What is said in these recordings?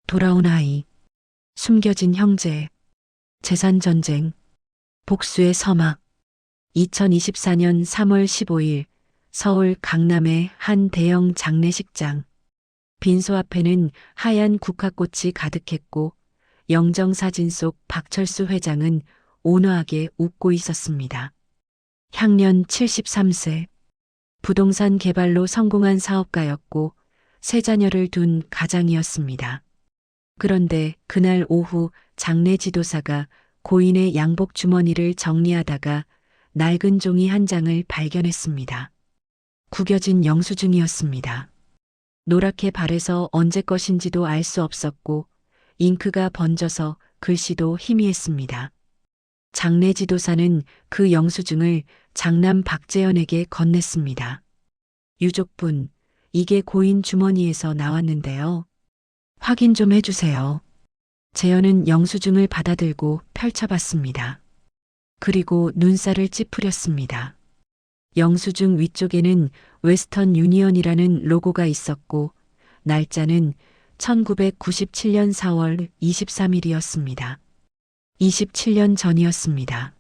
돌아온 아이, 숨겨진 형제, 재산 전쟁, 복수의 서막. 2024년 3월 15일 서울 강남의 한 대형 장례식장. 빈소 앞에는 하얀 국화꽃이 가득했고 영정사진 속 박철수 회장은 온화하게 웃고 있었습니다. 향년 73세. 부동산 개발로 성공한 사업가였고 세 자녀를 둔 가장이었습니다. 그런데 그날 오후 장례 지도사가 고인의 양복 주머니를 정리하다가 낡은 종이 한 장을 발견했습니다. 구겨진 영수증이었습니다. 노랗게 발해서 언제 것인지도 알 수 없었고 잉크가 번져서 글씨도 희미했습니다. 장례 지도사는 그 영수증을 장남 박재현에게 건넸습니다. 유족분, 이게 고인 주머니에서 나왔는데요. 확인 좀 해주세요. 재현은 영수증을 받아들고 펼쳐봤습니다. 그리고 눈살을 찌푸렸습니다. 영수증 위쪽에는 웨스턴 유니언이라는 로고가 있었고 날짜는 1997년 4월 23일이었습니다. 27년 전이었습니다.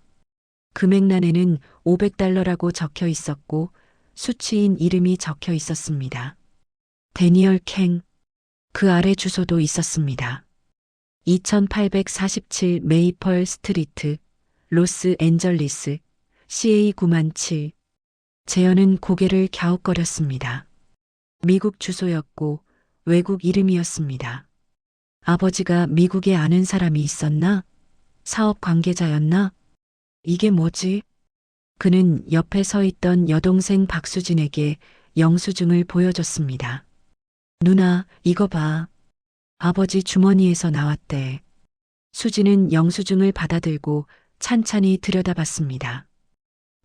금액란에는 $500라고 적혀 있었고 수취인 이름이 적혀 있었습니다. 데니얼 캥. 그 아래 주소도 있었습니다. 2847 메이펄 스트리트, 로스앤젤리스, CA 97000. 재현은 고개를 갸웃거렸습니다. 미국 주소였고 외국 이름이었습니다. 아버지가 미국에 아는 사람이 있었나? 사업 관계자였나? 이게 뭐지? 그는 옆에 서 있던 여동생 박수진에게 영수증을 보여줬습니다. 누나, 이거 봐. 아버지 주머니에서 나왔대. 수진은 영수증을 받아들고 찬찬히 들여다봤습니다.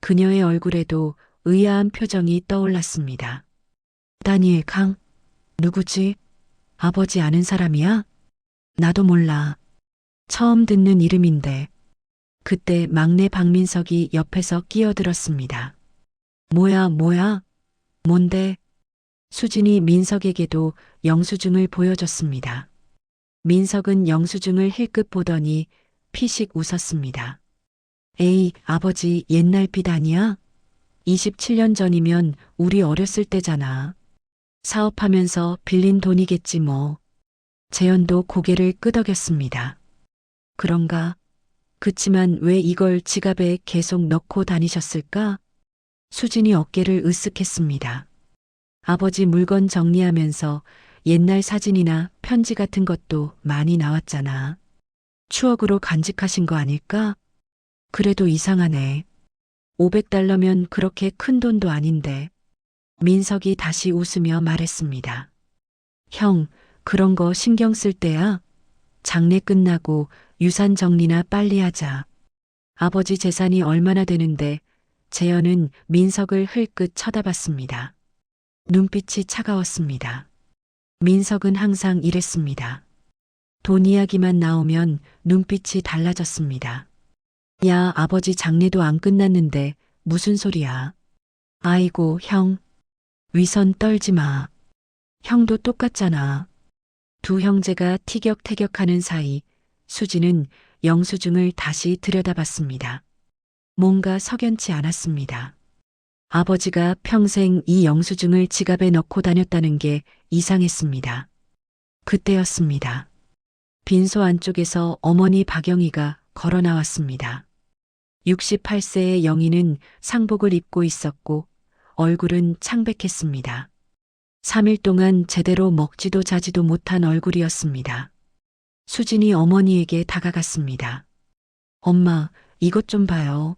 그녀의 얼굴에도 의아한 표정이 떠올랐습니다. 다니엘 강? 누구지? 아버지 아는 사람이야? 나도 몰라. 처음 듣는 이름인데. 그때 막내 박민석이 옆에서 끼어들었습니다. 뭐야? 뭔데? 수진이 민석에게도 영수증을 보여줬습니다. 민석은 영수증을 힐끗 보더니 피식 웃었습니다. 에이, 아버지 옛날 빚 아니야? 27년 전이면 우리 어렸을 때잖아. 사업하면서 빌린 돈이겠지 뭐. 재현도 고개를 끄덕였습니다. 그런가? 그치만 왜 이걸 지갑에 계속 넣고 다니셨을까? 수진이 어깨를 으쓱했습니다. 아버지 물건 정리하면서 옛날 사진이나 편지 같은 것도 많이 나왔잖아. 추억으로 간직하신 거 아닐까? 그래도 이상하네. $500면 그렇게 큰 돈도 아닌데. 민석이 다시 웃으며 말했습니다. 형, 그런 거 신경 쓸 때야? 장례 끝나고 유산 정리나 빨리 하자. 아버지 재산이 얼마나 되는데. 재현은 민석을 흘끗 쳐다봤습니다. 눈빛이 차가웠습니다. 민석은 항상 이랬습니다. 돈 이야기만 나오면 눈빛이 달라졌습니다. 야, 아버지 장례도 안 끝났는데 무슨 소리야. 아이고, 형. 위선 떨지 마. 형도 똑같잖아. 두 형제가 티격태격하는 사이 수지는 영수증을 다시 들여다봤습니다. 뭔가 석연치 않았습니다. 아버지가 평생 이 영수증을 지갑에 넣고 다녔다는 게 이상했습니다. 그때였습니다. 빈소 안쪽에서 어머니 박영희가 걸어 나왔습니다. 68세의 영희는 상복을 입고 있었고 얼굴은 창백했습니다. 3일 동안 제대로 먹지도 자지도 못한 얼굴이었습니다. 수진이 어머니에게 다가갔습니다. 엄마, 이것 좀 봐요.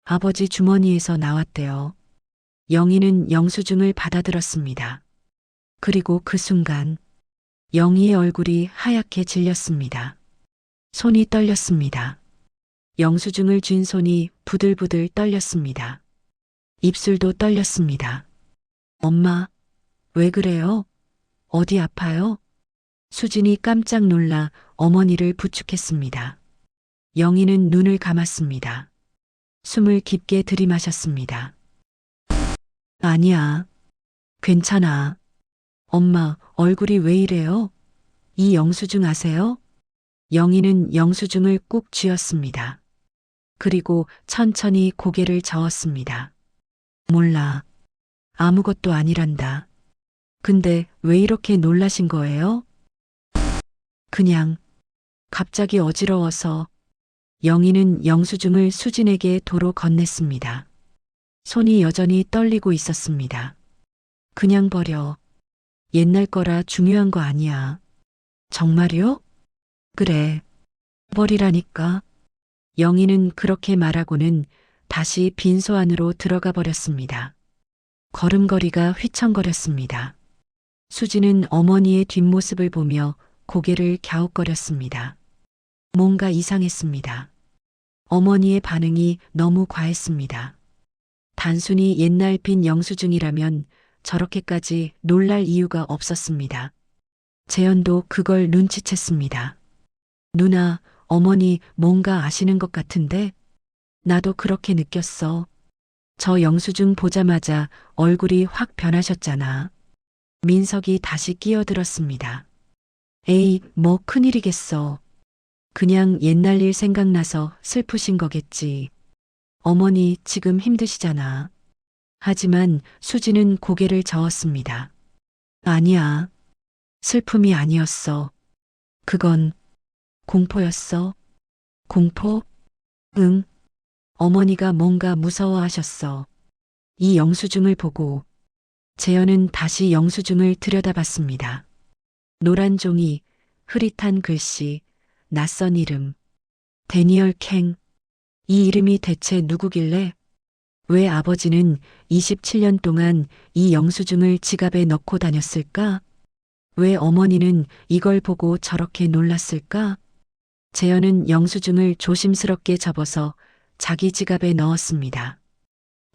아버지 주머니에서 나왔대요. 영희는 영수증을 받아들었습니다. 그리고 그 순간 영희의 얼굴이 하얗게 질렸습니다. 손이 떨렸습니다. 영수증을 쥔 손이 부들부들 떨렸습니다. 입술도 떨렸습니다. 엄마, 왜 그래요? 어디 아파요? 수진이 깜짝 놀라 어머니를 부축했습니다. 영희는 눈을 감았습니다. 숨을 깊게 들이마셨습니다. 아니야. 괜찮아. 엄마, 얼굴이 왜 이래요? 이 영수증 아세요? 영희는 영수증을 꾹 쥐었습니다. 그리고 천천히 고개를 저었습니다. 몰라. 아무것도 아니란다. 근데 왜 이렇게 놀라신 거예요? 그냥 갑자기 어지러워서. 영희는 영수증을 수진에게 도로 건넸습니다. 손이 여전히 떨리고 있었습니다. 그냥 버려. 옛날 거라 중요한 거 아니야. 정말요? 그래. 버리라니까. 영희는 그렇게 말하고는 다시 빈소 안으로 들어가 버렸습니다. 걸음걸이가 휘청거렸습니다. 수지는 어머니의 뒷모습을 보며 고개를 갸웃거렸습니다. 뭔가 이상했습니다. 어머니의 반응이 너무 과했습니다. 단순히 옛날 빈 영수증이라면 저렇게까지 놀랄 이유가 없었습니다. 재현도 그걸 눈치챘습니다. 누나, 어머니 뭔가 아시는 것 같은데? 나도 그렇게 느꼈어. 저 영수증 보자마자 얼굴이 확 변하셨잖아. 민석이 다시 끼어들었습니다. 에이, 뭐 큰일이겠어. 그냥 옛날 일 생각나서 슬프신 거겠지. 어머니 지금 힘드시잖아. 하지만 수지는 고개를 저었습니다. 아니야. 슬픔이 아니었어. 그건 공포였어. 공포? 응. 어머니가 뭔가 무서워하셨어. 이 영수증을 보고 재현은 다시 영수증을 들여다봤습니다. 노란 종이, 흐릿한 글씨, 낯선 이름. 데니얼 캥. 이 이름이 대체 누구길래? 왜 아버지는 27년 동안 이 영수증을 지갑에 넣고 다녔을까? 왜 어머니는 이걸 보고 저렇게 놀랐을까? 재현은 영수증을 조심스럽게 접어서 자기 지갑에 넣었습니다.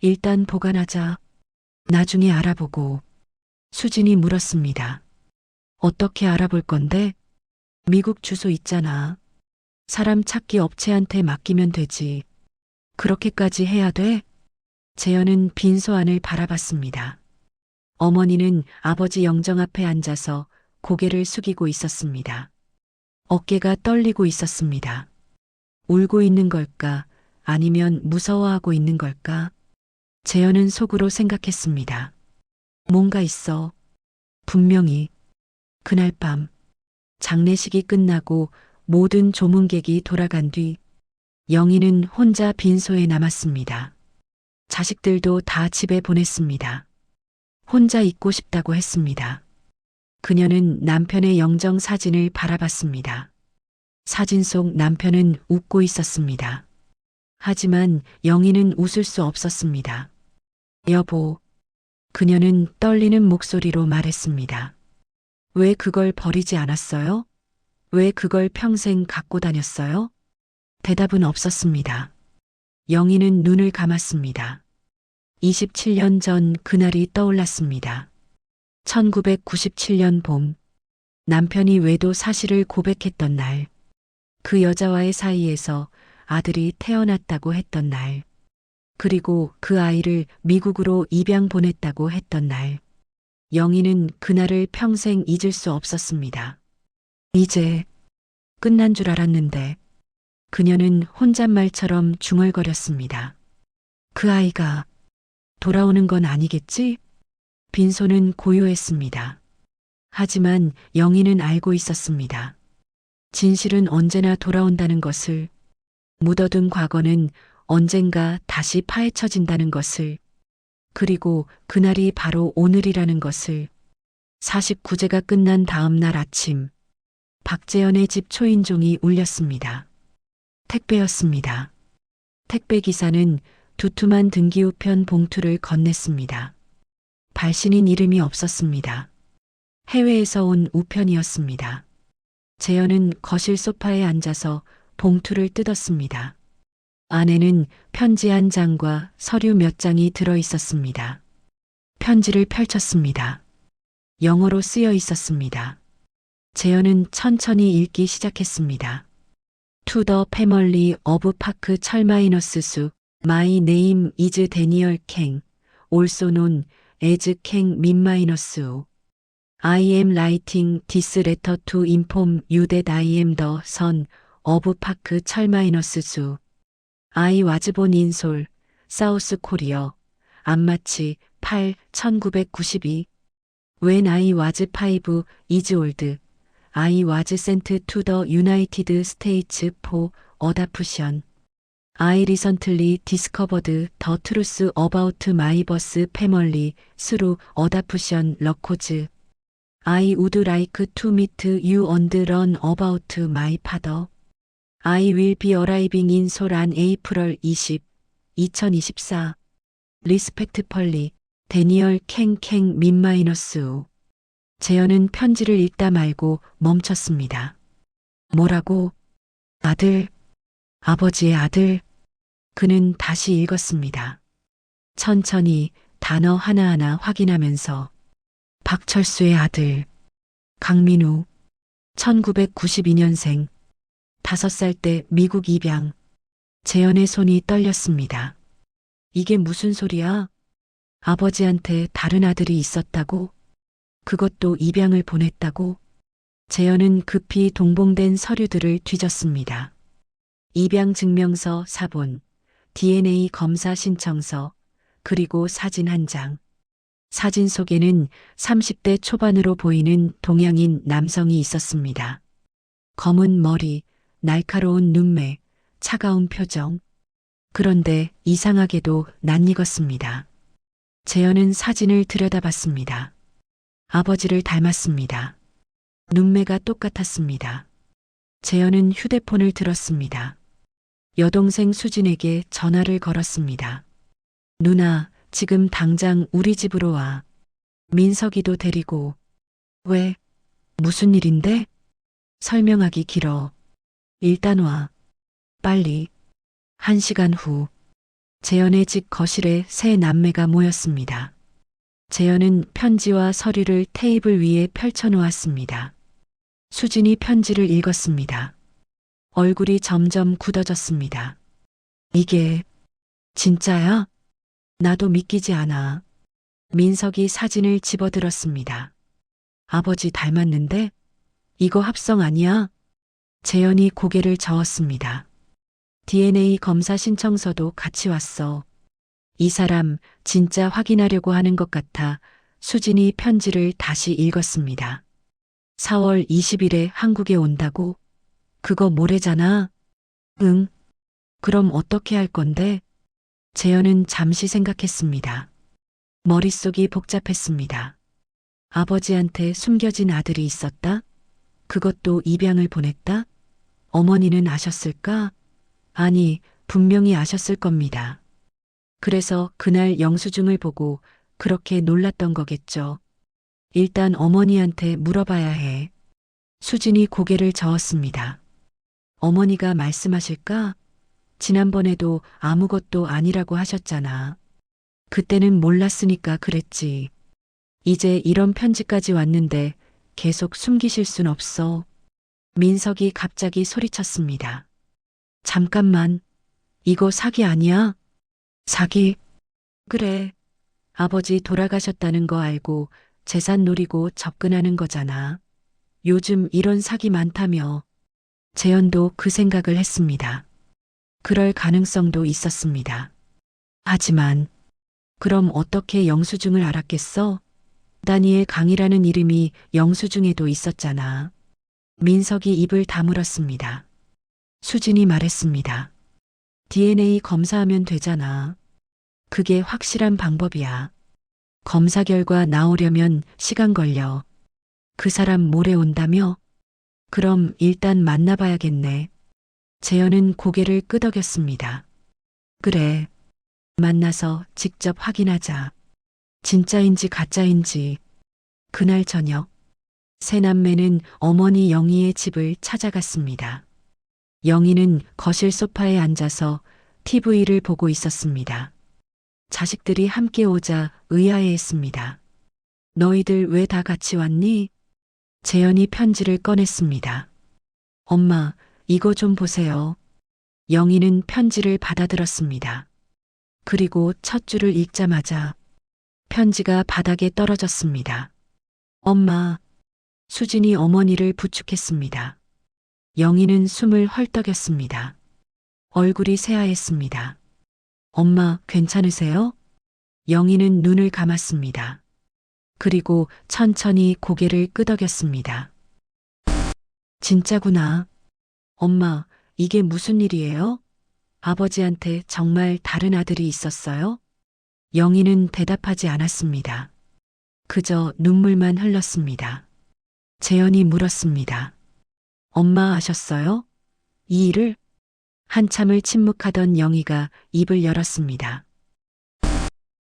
일단 보관하자. 나중에 알아보고. 수진이 물었습니다. 어떻게 알아볼 건데? 미국 주소 있잖아. 사람 찾기 업체한테 맡기면 되지. 그렇게까지 해야 돼? 재현은 빈소 안을 바라봤습니다. 어머니는 아버지 영정 앞에 앉아서 고개를 숙이고 있었습니다. 어깨가 떨리고 있었습니다. 울고 있는 걸까? 아니면 무서워하고 있는 걸까? 재현은 속으로 생각했습니다. 뭔가 있어. 분명히. 그날 밤 장례식이 끝나고 모든 조문객이 돌아간 뒤 영희는 혼자 빈소에 남았습니다. 자식들도 다 집에 보냈습니다. 혼자 있고 싶다고 했습니다. 그녀는 남편의 영정 사진을 바라봤습니다. 사진 속 남편은 웃고 있었습니다. 하지만 영희는 웃을 수 없었습니다. 여보, 그녀는 떨리는 목소리로 말했습니다. 왜 그걸 버리지 않았어요? 왜 그걸 평생 갖고 다녔어요? 대답은 없었습니다. 영희는 눈을 감았습니다. 27년 전 그날이 떠올랐습니다. 1997년 봄, 남편이 외도 사실을 고백했던 날, 그 여자와의 사이에서 아들이 태어났다고 했던 날, 그리고 그 아이를 미국으로 입양 보냈다고 했던 날, 영희는 그날을 평생 잊을 수 없었습니다. 이제 끝난 줄 알았는데 그녀는 혼잣말처럼 중얼거렸습니다. 그 아이가 돌아오는 건 아니겠지? 빈소는 고요했습니다. 하지만 영희는 알고 있었습니다. 진실은 언제나 돌아온다는 것을, 묻어둔 과거는 언젠가 다시 파헤쳐진다는 것을, 그리고 그날이 바로 오늘이라는 것을. 49제가 끝난 다음 날 아침, 박재현의 집 초인종이 울렸습니다. 택배였습니다. 택배기사는 두툼한 등기우편 봉투를 건넸습니다. 발신인 이름이 없었습니다. 해외에서 온 우편이었습니다. 재현은 거실 소파에 앉아서 봉투를 뜯었습니다. 안에는 편지 한 장과 서류 몇 장이 들어 있었습니다. 편지를 펼쳤습니다. 영어로 쓰여 있었습니다. 재현은 천천히 읽기 시작했습니다. To the family of Park 찰마이너스 My name is Daniel Kang, also known as Kang min 마이너스. I am writing this letter to inform you that I am the son of Park 철-수. I was born in Seoul, South Korea. 안마치 8, 1992. When I was 5 years old, I was sent to the United States for adoption. I recently discovered the truth about my birth family through adoption records. I would like to meet you and learn about my father. I will be arriving in Seoul on April 20, 2024. Respectfully, 데니얼 캥캥 min-u. 재현은 편지를 읽다 말고 멈췄습니다. 뭐라고? 아들, 아버지의 아들. 그는 다시 읽었습니다. 천천히 단어 하나하나 확인하면서 박철수의 아들, 강민우, 1992년생, 5살 때 미국 입양. 재현의 손이 떨렸습니다. 이게 무슨 소리야? 아버지한테 다른 아들이 있었다고? 그것도 입양을 보냈다고? 재현은 급히 동봉된 서류들을 뒤졌습니다. 입양 증명서 4본, DNA 검사 신청서, 그리고 사진 한 장. 사진 속에는 30대 초반으로 보이는 동양인 남성이 있었습니다. 검은 머리, 날카로운 눈매, 차가운 표정. 그런데 이상하게도 낯익었습니다. 재현은 사진을 들여다봤습니다. 아버지를 닮았습니다. 눈매가 똑같았습니다. 재현은 휴대폰을 들었습니다. 여동생 수진에게 전화를 걸었습니다. 누나, 지금 당장 우리 집으로 와. 민석이도 데리고. 왜? 무슨 일인데? 설명하기 길어. 일단 와. 빨리. 1시간 후. 재현의 집 거실에 세 남매가 모였습니다. 재현은 편지와 서류를 테이블 위에 펼쳐놓았습니다. 수진이 편지를 읽었습니다. 얼굴이 점점 굳어졌습니다. 이게 진짜야? 나도 믿기지 않아. 민석이 사진을 집어들었습니다. 아버지 닮았는데? 이거 합성 아니야? 재현이 고개를 저었습니다. DNA 검사 신청서도 같이 왔어. 이 사람 진짜 확인하려고 하는 것 같아 수진이 편지를 다시 읽었습니다. 4월 20일에 한국에 온다고? 그거 모레잖아. 응. 그럼 어떻게 할 건데? 재현은 잠시 생각했습니다. 머릿속이 복잡했습니다. 아버지한테 숨겨진 아들이 있었다? 그것도 입양을 보냈다? 어머니는 아셨을까? 아니, 분명히 아셨을 겁니다. 그래서 그날 영수증을 보고 그렇게 놀랐던 거겠죠. 일단 어머니한테 물어봐야 해. 수진이 고개를 저었습니다. 어머니가 말씀하실까? 지난번에도 아무것도 아니라고 하셨잖아. 그때는 몰랐으니까 그랬지. 이제 이런 편지까지 왔는데 계속 숨기실 순 없어. 민석이 갑자기 소리쳤습니다. 잠깐만. 이거 사기 아니야? 사기? 그래. 아버지 돌아가셨다는 거 알고 재산 노리고 접근하는 거잖아. 요즘 이런 사기 많다며. 재현도 그 생각을 했습니다. 그럴 가능성도 있었습니다. 하지만 그럼 어떻게 영수증을 알았겠어? 다니엘 강이라는 이름이 영수증에도 있었잖아. 민석이 입을 다물었습니다. 수진이 말했습니다. DNA 검사하면 되잖아. 그게 확실한 방법이야. 검사 결과 나오려면 시간 걸려. 그 사람 모레 온다며? 그럼 일단 만나봐야겠네. 재현은 고개를 끄덕였습니다. 그래. 만나서 직접 확인하자. 진짜인지 가짜인지. 그날 저녁, 세 남매는 어머니 영희의 집을 찾아갔습니다. 영희는 거실 소파에 앉아서 TV를 보고 있었습니다. 자식들이 함께 오자 의아해했습니다. 너희들 왜 다 같이 왔니? 재현이 편지를 꺼냈습니다. 엄마, 이거 좀 보세요. 영희는 편지를 받아들었습니다. 그리고 첫 줄을 읽자마자 편지가 바닥에 떨어졌습니다. 엄마. 수진이 어머니를 부축했습니다. 영희는 숨을 헐떡였습니다. 얼굴이 새하였습니다. 엄마, 괜찮으세요? 영희는 눈을 감았습니다. 그리고 천천히 고개를 끄덕였습니다. 진짜구나. 엄마, 이게 무슨 일이에요? 아버지한테 정말 다른 아들이 있었어요? 영희는 대답하지 않았습니다. 그저 눈물만 흘렀습니다. 재현이 물었습니다. 엄마 아셨어요? 이 일을? 한참을 침묵하던 영희가 입을 열었습니다.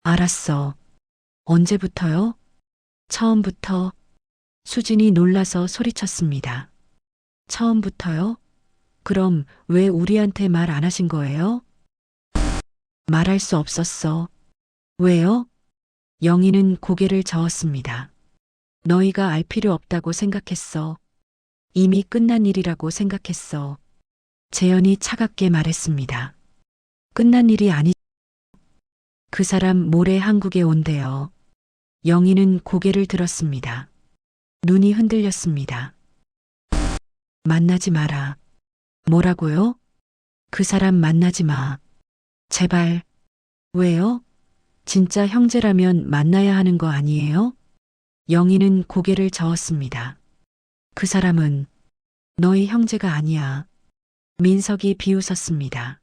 알았어. 언제부터요? 처음부터. 수진이 놀라서 소리쳤습니다. 처음부터요? 그럼 왜 우리한테 말 안 하신 거예요? 말할 수 없었어. 왜요? 영희는 고개를 저었습니다. 너희가 알 필요 없다고 생각했어. 이미 끝난 일이라고 생각했어. 재현이 차갑게 말했습니다. 끝난 일이 아니. 그 사람 모레 한국에 온대요. 영희는 고개를 들었습니다. 눈이 흔들렸습니다. 만나지 마라. 뭐라고요? 그 사람 만나지 마. 제발. 왜요? 진짜 형제라면 만나야 하는 거 아니에요? 영희는 고개를 저었습니다. 그 사람은 너희 형제가 아니야. 민석이 비웃었습니다.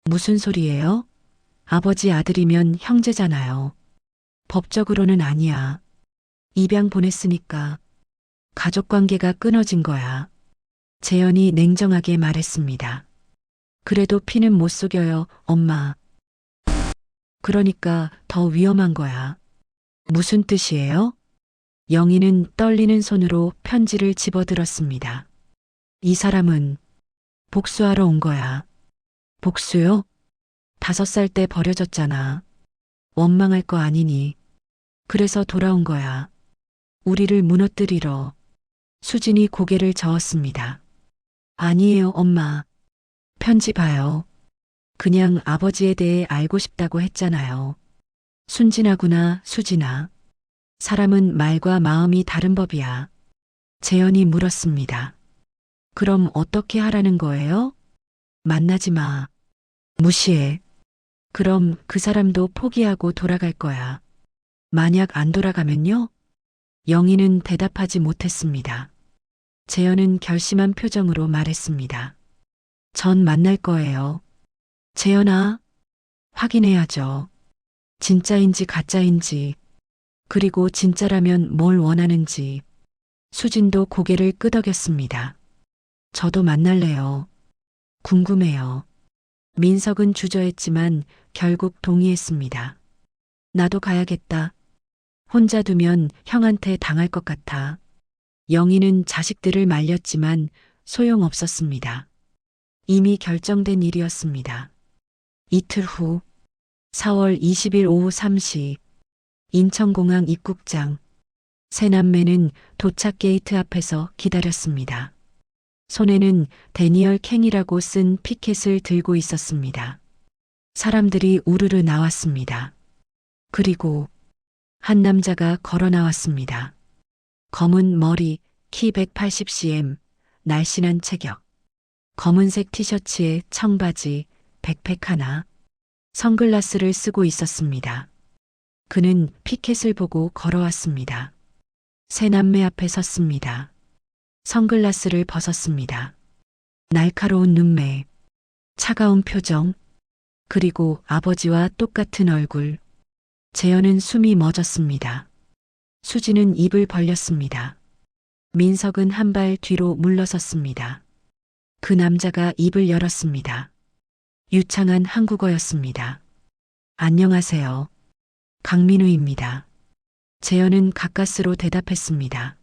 무슨 소리예요? 아버지 아들이면 형제잖아요. 법적으로는 아니야. 입양 보냈으니까 가족 관계가 끊어진 거야. 재현이 냉정하게 말했습니다. 그래도 피는 못 속여요, 엄마. 그러니까 더 위험한 거야. 무슨 뜻이에요? 영희는 떨리는 손으로 편지를 집어들었습니다. 이 사람은 복수하러 온 거야. 복수요? 5살 때 버려졌잖아. 원망할 거 아니니. 그래서 돌아온 거야. 우리를 무너뜨리러. 수진이 고개를 저었습니다. 아니에요, 엄마. 편지 봐요. 그냥 아버지에 대해 알고 싶다고 했잖아요. 순진하구나, 수진아. 사람은 말과 마음이 다른 법이야. 재현이 물었습니다. 그럼 어떻게 하라는 거예요? 만나지 마. 무시해. 그럼 그 사람도 포기하고 돌아갈 거야. 만약 안 돌아가면요? 영희는 대답하지 못했습니다. 재현은 결심한 표정으로 말했습니다. 전 만날 거예요. 재현아, 확인해야죠. 진짜인지 가짜인지, 그리고 진짜라면 뭘 원하는지. 수진도 고개를 끄덕였습니다. 저도 만날래요. 궁금해요. 민석은 주저했지만 결국 동의했습니다. 나도 가야겠다. 혼자 두면 형한테 당할 것 같아. 영희는 자식들을 말렸지만 소용없었습니다. 이미 결정된 일이었습니다. 이틀 후 4월 20일 오후 3시 인천공항 입국장. 세 남매는 도착 게이트 앞에서 기다렸습니다. 손에는 데니얼 캥이라고 쓴 피켓을 들고 있었습니다. 사람들이 우르르 나왔습니다. 그리고 한 남자가 걸어 나왔습니다. 검은 머리, 키 180cm, 날씬한 체격. 검은색 티셔츠에 청바지, 백팩 하나, 선글라스를 쓰고 있었습니다. 그는 피켓을 보고 걸어왔습니다. 세 남매 앞에 섰습니다. 선글라스를 벗었습니다. 날카로운 눈매, 차가운 표정, 그리고 아버지와 똑같은 얼굴. 재현은 숨이 멎었습니다. 수지는 입을 벌렸습니다. 민석은 한 발 뒤로 물러섰습니다. 그 남자가 입을 열었습니다. 유창한 한국어였습니다. 안녕하세요. 강민우입니다. 재현은 가까스로 대답했습니다.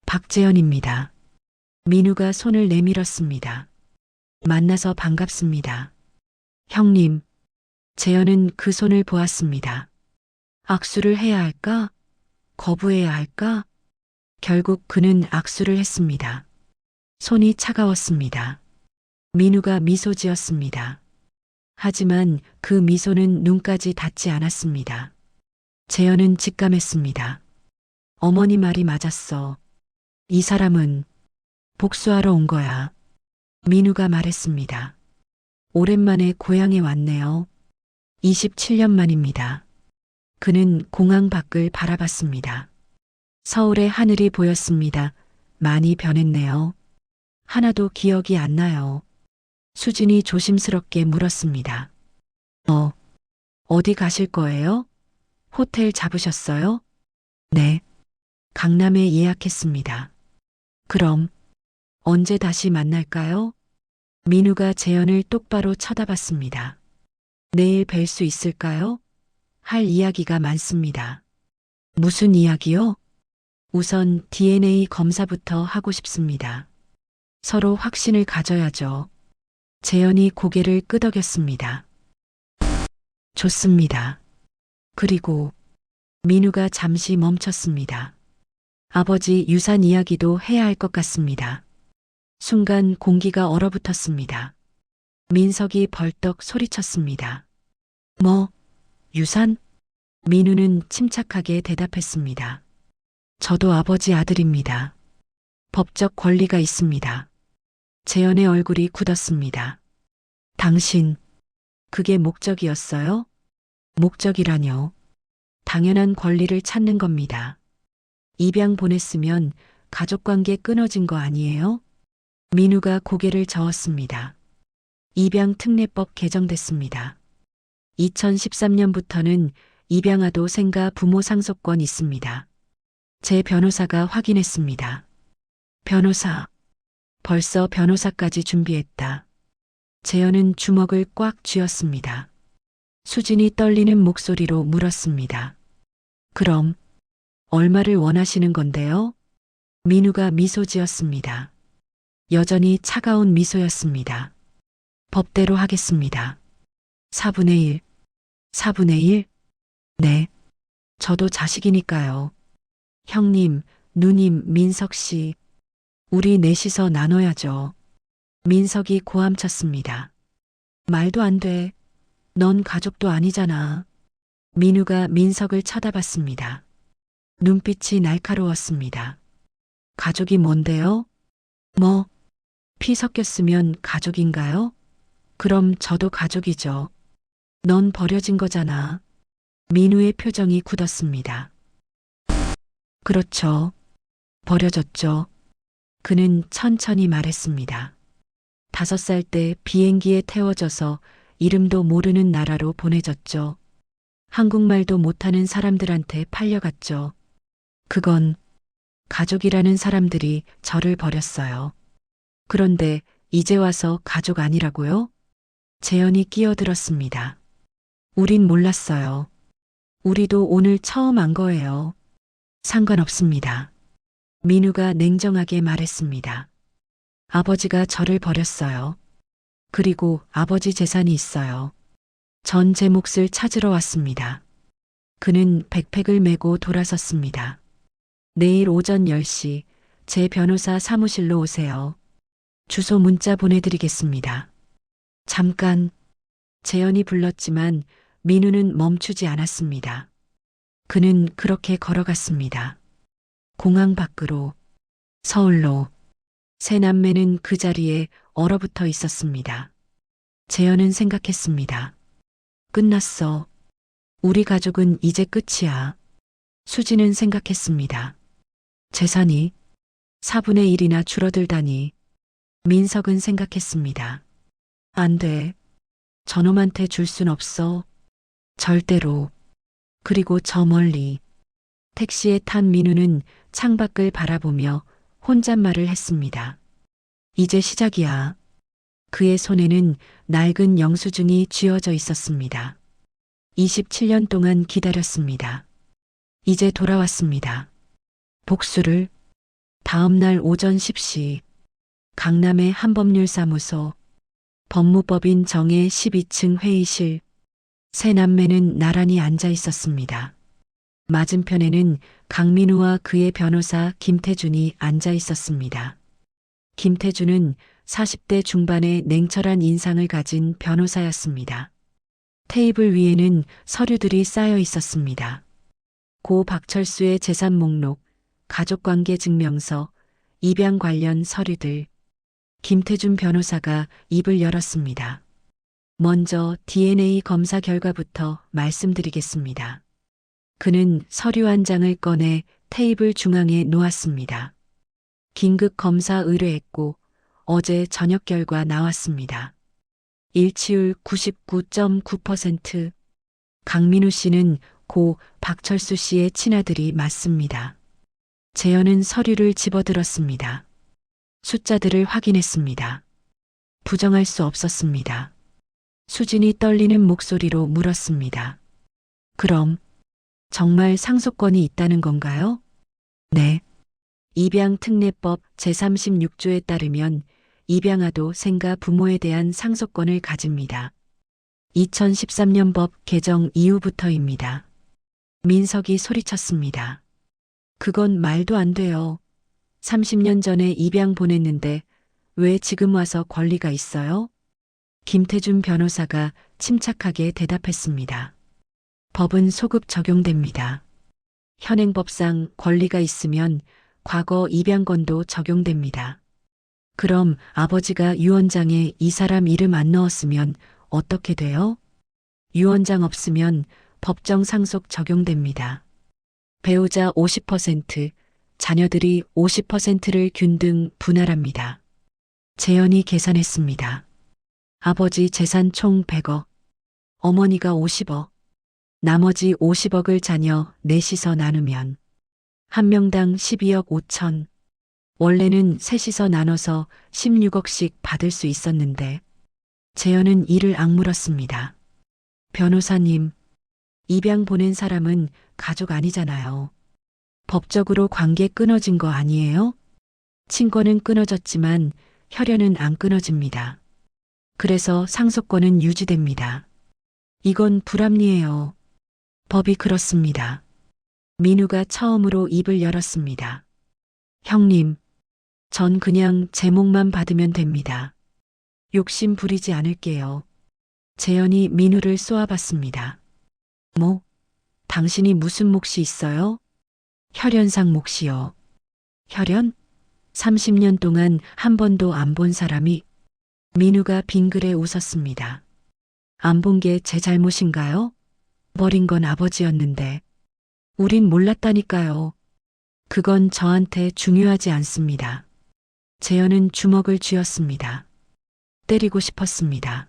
박재현입니다. 민우가 손을 내밀었습니다. 만나서 반갑습니다. 형님. 재현은 그 손을 보았습니다. 악수를 해야 할까? 거부해야 할까? 결국 그는 악수를 했습니다. 손이 차가웠습니다. 민우가 미소 지었습니다. 하지만 그 미소는 눈까지 닿지 않았습니다. 재현은 직감했습니다. 어머니 말이 맞았어. 이 사람은 복수하러 온 거야. 민우가 말했습니다. 오랜만에 고향에 왔네요. 27년 만입니다. 그는 공항 밖을 바라봤습니다. 서울의 하늘이 보였습니다. 많이 변했네요. 하나도 기억이 안 나요. 수진이 조심스럽게 물었습니다. 어디 가실 거예요? 호텔 잡으셨어요? 네. 강남에 예약했습니다. 그럼 언제 다시 만날까요? 민우가 재현을 똑바로 쳐다봤습니다. 내일 뵐 수 있을까요? 할 이야기가 많습니다. 무슨 이야기요? 우선 DNA 검사부터 하고 싶습니다. 서로 확신을 가져야죠. 재현이 고개를 끄덕였습니다. 좋습니다. 그리고 민우가 잠시 멈췄습니다. 아버지 유산 이야기도 해야 할 것 같습니다. 순간 공기가 얼어붙었습니다. 민석이 벌떡 소리쳤습니다. 뭐, 유산? 민우는 침착하게 대답했습니다. 저도 아버지 아들입니다. 법적 권리가 있습니다. 재현의 얼굴이 굳었습니다. 당신, 그게 목적이었어요? 목적이라뇨. 당연한 권리를 찾는 겁니다. 입양 보냈으면 가족관계 끊어진 거 아니에요? 민우가 고개를 저었습니다. 입양 특례법 개정됐습니다. 2013년부터는 입양아도 생가 부모 상속권 있습니다. 제 변호사가 확인했습니다. 변호사. 벌써 변호사까지 준비했다. 재현은 주먹을 꽉 쥐었습니다. 수진이 떨리는 목소리로 물었습니다. 그럼 얼마를 원하시는 건데요? 민우가 미소 지었습니다. 여전히 차가운 미소였습니다. 법대로 하겠습니다. 4분의 1. 4분의 1? 네. 저도 자식이니까요. 형님, 누님, 민석 씨. 우리 넷이서 나눠야죠. 민석이 고함쳤습니다. 말도 안 돼. 넌 가족도 아니잖아. 민우가 민석을 쳐다봤습니다. 눈빛이 날카로웠습니다. 가족이 뭔데요? 뭐, 피 섞였으면 가족인가요? 그럼 저도 가족이죠. 넌 버려진 거잖아. 민우의 표정이 굳었습니다. 그렇죠. 버려졌죠. 그는 천천히 말했습니다. 5살 때 비행기에 태워져서 이름도 모르는 나라로 보내졌죠. 한국말도 못하는 사람들한테 팔려갔죠. 그건 가족이라는 사람들이 저를 버렸어요. 그런데 이제 와서 가족 아니라고요? 재현이 끼어들었습니다. 우린 몰랐어요. 우리도 오늘 처음 안 거예요. 상관없습니다. 민우가 냉정하게 말했습니다. 아버지가 저를 버렸어요. 그리고 아버지 재산이 있어요. 전 제 몫을 찾으러 왔습니다. 그는 백팩을 메고 돌아섰습니다. 내일 오전 10시 제 변호사 사무실로 오세요. 주소 문자 보내드리겠습니다. 잠깐. 재현이 불렀지만 민우는 멈추지 않았습니다. 그는 그렇게 걸어갔습니다. 공항 밖으로, 서울로. 세 남매는 그 자리에 얼어붙어 있었습니다. 재현은 생각했습니다. 끝났어. 우리 가족은 이제 끝이야. 수지는 생각했습니다. 재산이 4분의 1이나 줄어들다니. 민석은 생각했습니다. 안 돼. 저놈한테 줄 순 없어. 절대로. 그리고 저 멀리. 택시에 탄 민우는 창밖을 바라보며 혼잣말을 했습니다. 이제 시작이야. 그의 손에는 낡은 영수증이 쥐어져 있었습니다. 27년 동안 기다렸습니다. 이제 돌아왔습니다. 복수를. 다음 날 오전 10시 강남의 한법률사무소 법무법인 정의 12층 회의실. 세 남매는 나란히 앉아 있었습니다. 맞은편에는 강민우와 그의 변호사 김태준이 앉아 있었습니다. 김태준은 40대 중반의 냉철한 인상을 가진 변호사였습니다. 테이블 위에는 서류들이 쌓여 있었습니다. 고 박철수의 재산 목록, 가족관계 증명서, 입양 관련 서류들. 김태준 변호사가 입을 열었습니다. 먼저 DNA 검사 결과부터 말씀드리겠습니다. 그는 서류 한 장을 꺼내 테이블 중앙에 놓았습니다. 긴급 검사 의뢰했고 어제 저녁 결과 나왔습니다. 일치율 99.9%. 강민우 씨는 고 박철수 씨의 친아들이 맞습니다. 재현은 서류를 집어들었습니다. 숫자들을 확인했습니다. 부정할 수 없었습니다. 수진이 떨리는 목소리로 물었습니다. 그럼 정말 상속권이 있다는 건가요? 네. 입양특례법 제36조에 따르면 입양아도 생가 부모에 대한 상속권을 가집니다. 2013년 법 개정 이후부터입니다. 민석이 소리쳤습니다. 그건 말도 안 돼요. 30년 전에 입양 보냈는데 왜 지금 와서 권리가 있어요? 김태준 변호사가 침착하게 대답했습니다. 법은 소급 적용됩니다. 현행법상 권리가 있으면 과거 입양권도 적용됩니다. 그럼 아버지가 유언장에 이 사람 이름 안 넣었으면 어떻게 돼요? 유언장 없으면 법정 상속 적용됩니다. 배우자 50%, 자녀들이 50%를 균등 분할합니다. 재현이 계산했습니다. 아버지 재산 총 100억, 어머니가 50억, 나머지 50억을 자녀 넷이서 나누면 한 명당 12억 5천. 원래는 셋이서 나눠서 16억씩 받을 수 있었는데 재현은 이를 악물었습니다. 변호사님, 입양 보낸 사람은 가족 아니잖아요. 법적으로 관계 끊어진 거 아니에요? 친권은 끊어졌지만 혈연은 안 끊어집니다. 그래서 상속권은 유지됩니다. 이건 불합리해요. 법이 그렇습니다. 민우가 처음으로 입을 열었습니다. 형님, 전 그냥 제목만 받으면 됩니다. 욕심 부리지 않을게요. 재현이 민우를 쏘아봤습니다. 뭐? 당신이 무슨 몫이 있어요? 혈연상 몫이요. 혈연? 30년 동안 한 번도 안 본 사람이. 민우가 빙그레 웃었습니다. 안 본 게 제 잘못인가요? 버린 건 아버지였는데. 우린 몰랐다니까요. 그건 저한테 중요하지 않습니다. 재현은 주먹을 쥐었습니다. 때리고 싶었습니다.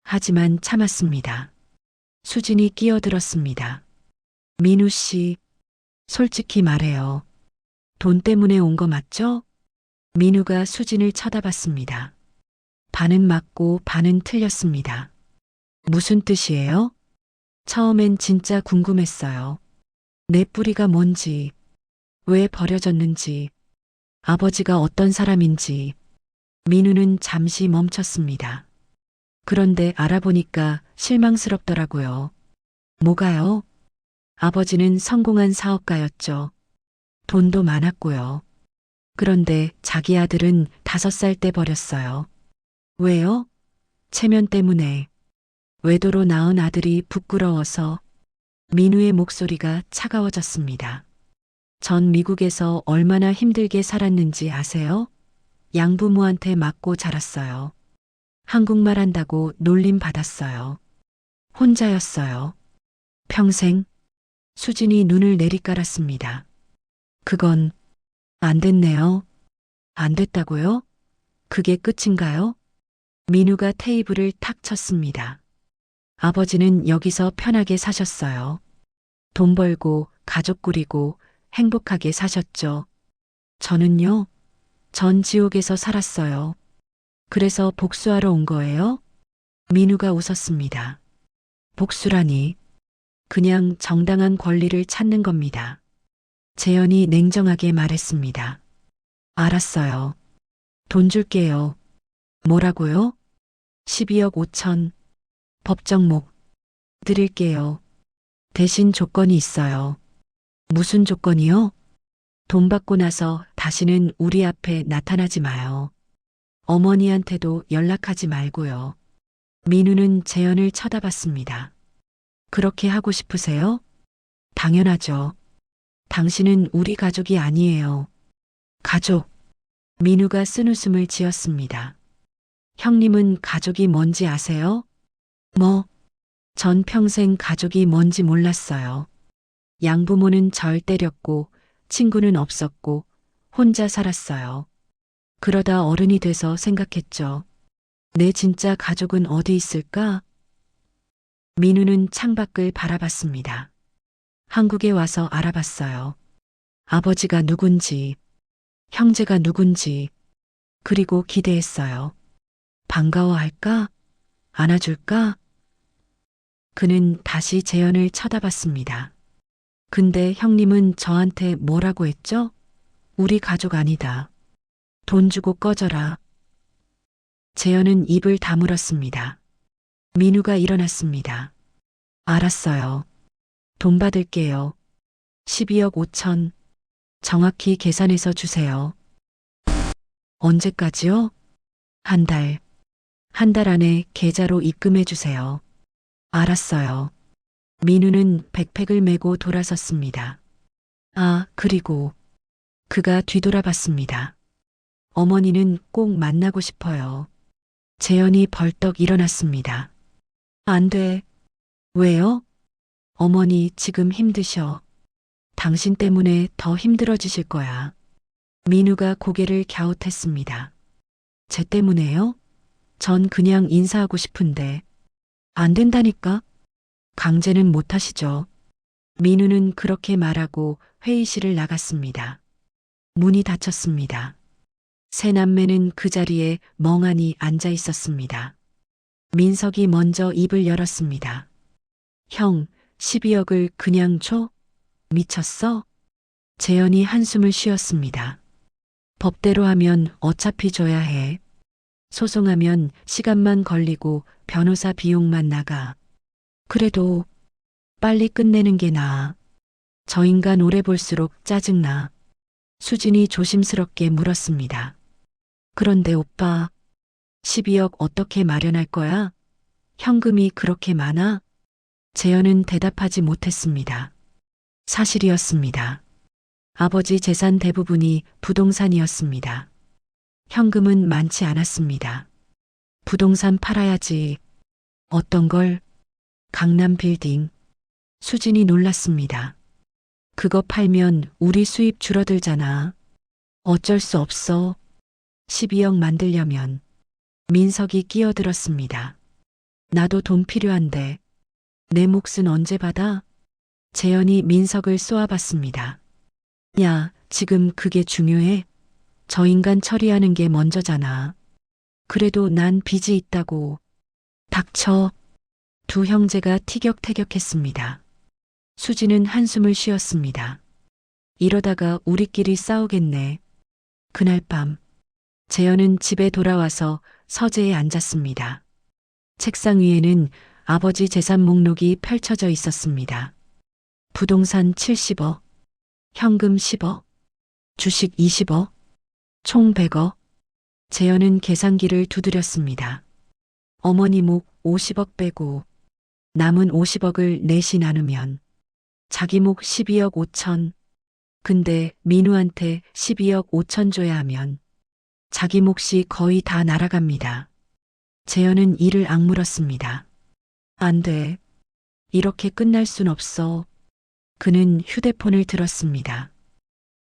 하지만 참았습니다. 수진이 끼어들었습니다. 민우 씨, 솔직히 말해요. 돈 때문에 온 거 맞죠? 민우가 수진을 쳐다봤습니다. 반은 맞고 반은 틀렸습니다. 무슨 뜻이에요? 처음엔 진짜 궁금했어요. 내 뿌리가 뭔지, 왜 버려졌는지, 아버지가 어떤 사람인지. 민우는 잠시 멈췄습니다. 그런데 알아보니까 실망스럽더라고요. 뭐가요? 아버지는 성공한 사업가였죠. 돈도 많았고요. 그런데 자기 아들은 5살 때 버렸어요. 왜요? 체면 때문에. 외도로 낳은 아들이 부끄러워서. 민우의 목소리가 차가워졌습니다. 전 미국에서 얼마나 힘들게 살았는지 아세요? 양부모한테 맞고 자랐어요. 한국말 한다고 놀림 받았어요. 혼자였어요. 평생. 수진이 눈을 내리깔았습니다. 그건 안 됐네요. 안 됐다고요? 그게 끝인가요? 민우가 테이블을 탁 쳤습니다. 아버지는 여기서 편하게 사셨어요. 돈 벌고 가족 꾸리고 행복하게 사셨죠. 저는요, 전 지옥에서 살았어요. 그래서 복수하러 온 거예요? 민우가 웃었습니다. 복수라니. 그냥 정당한 권리를 찾는 겁니다. 재현이 냉정하게 말했습니다. 알았어요. 돈 줄게요. 뭐라고요? 12억 5천. 법정목. 드릴게요. 대신 조건이 있어요. 무슨 조건이요? 돈 받고 나서 다시는 우리 앞에 나타나지 마요. 어머니한테도 연락하지 말고요. 민우는 재현을 쳐다봤습니다. 그렇게 하고 싶으세요? 당연하죠. 당신은 우리 가족이 아니에요. 가족. 민우가 쓴웃음을 지었습니다. 형님은 가족이 뭔지 아세요? 뭐? 전 평생 가족이 뭔지 몰랐어요. 양부모는 절 때렸고, 친구는 없었고, 혼자 살았어요. 그러다 어른이 돼서 생각했죠. 내 진짜 가족은 어디 있을까? 민우는 창밖을 바라봤습니다. 한국에 와서 알아봤어요. 아버지가 누군지, 형제가 누군지, 그리고 기대했어요. 반가워할까? 안아줄까? 그는 다시 재현을 쳐다봤습니다. 근데 형님은 저한테 뭐라고 했죠? 우리 가족 아니다. 돈 주고 꺼져라. 재현은 입을 다물었습니다. 민우가 일어났습니다. 알았어요. 돈 받을게요. 12억 5천. 정확히 계산해서 주세요. 언제까지요? 한 달. 한 달 안에 계좌로 입금해 주세요. 알았어요. 민우는 백팩을 메고 돌아섰습니다. 아, 그리고 그가 뒤돌아봤습니다. 어머니는 꼭 만나고 싶어요. 재현이 벌떡 일어났습니다. 안 돼. 왜요? 어머니 지금 힘드셔. 당신 때문에 더 힘들어지실 거야. 민우가 고개를 갸웃했습니다. 쟤 때문에요? 전 그냥 인사하고 싶은데. 안 된다니까? 강제는 못 하시죠. 민우는 그렇게 말하고 회의실을 나갔습니다. 문이 닫혔습니다. 새 남매는 그 자리에 멍하니 앉아 있었습니다. 민석이 먼저 입을 열었습니다. 형, 12억을 그냥 줘? 미쳤어? 재현이 한숨을 쉬었습니다. 법대로 하면 어차피 줘야 해. 소송하면 시간만 걸리고 변호사 비용만 나가. 그래도 빨리 끝내는 게 나아. 저 인간 오래 볼수록 짜증나. 수진이 조심스럽게 물었습니다. 그런데 오빠, 12억 어떻게 마련할 거야? 현금이 그렇게 많아? 재현은 대답하지 못했습니다. 사실이었습니다. 아버지 재산 대부분이 부동산이었습니다. 현금은 많지 않았습니다. 부동산 팔아야지. 어떤 걸? 강남 빌딩. 수진이 놀랐습니다. 그거 팔면 우리 수입 줄어들잖아. 어쩔 수 없어. 12억 만들려면. 민석이 끼어들었습니다. 나도 돈 필요한데. 내 몫은 언제 받아? 재현이 민석을 쏘아봤습니다. 야, 지금 그게 중요해? 저 인간 처리하는 게 먼저잖아. 그래도 난 빚이 있다고. 닥쳐. 두 형제가 티격태격했습니다. 수지는 한숨을 쉬었습니다. 이러다가 우리끼리 싸우겠네. 그날 밤, 재현은 집에 돌아와서 서재에 앉았습니다. 책상 위에는 아버지 재산 목록이 펼쳐져 있었습니다. 부동산 70억, 현금 10억, 주식 20억, 총 100억. 재현은 계산기를 두드렸습니다. 어머니 목 50억 빼고 남은 50억을 넷이 나누면 자기 목 12억 5천. 근데 민우한테 12억 5천 줘야 하면 자기 몫이 거의 다 날아갑니다. 재현은 이를 악물었습니다. 안 돼. 이렇게 끝날 순 없어. 그는 휴대폰을 들었습니다.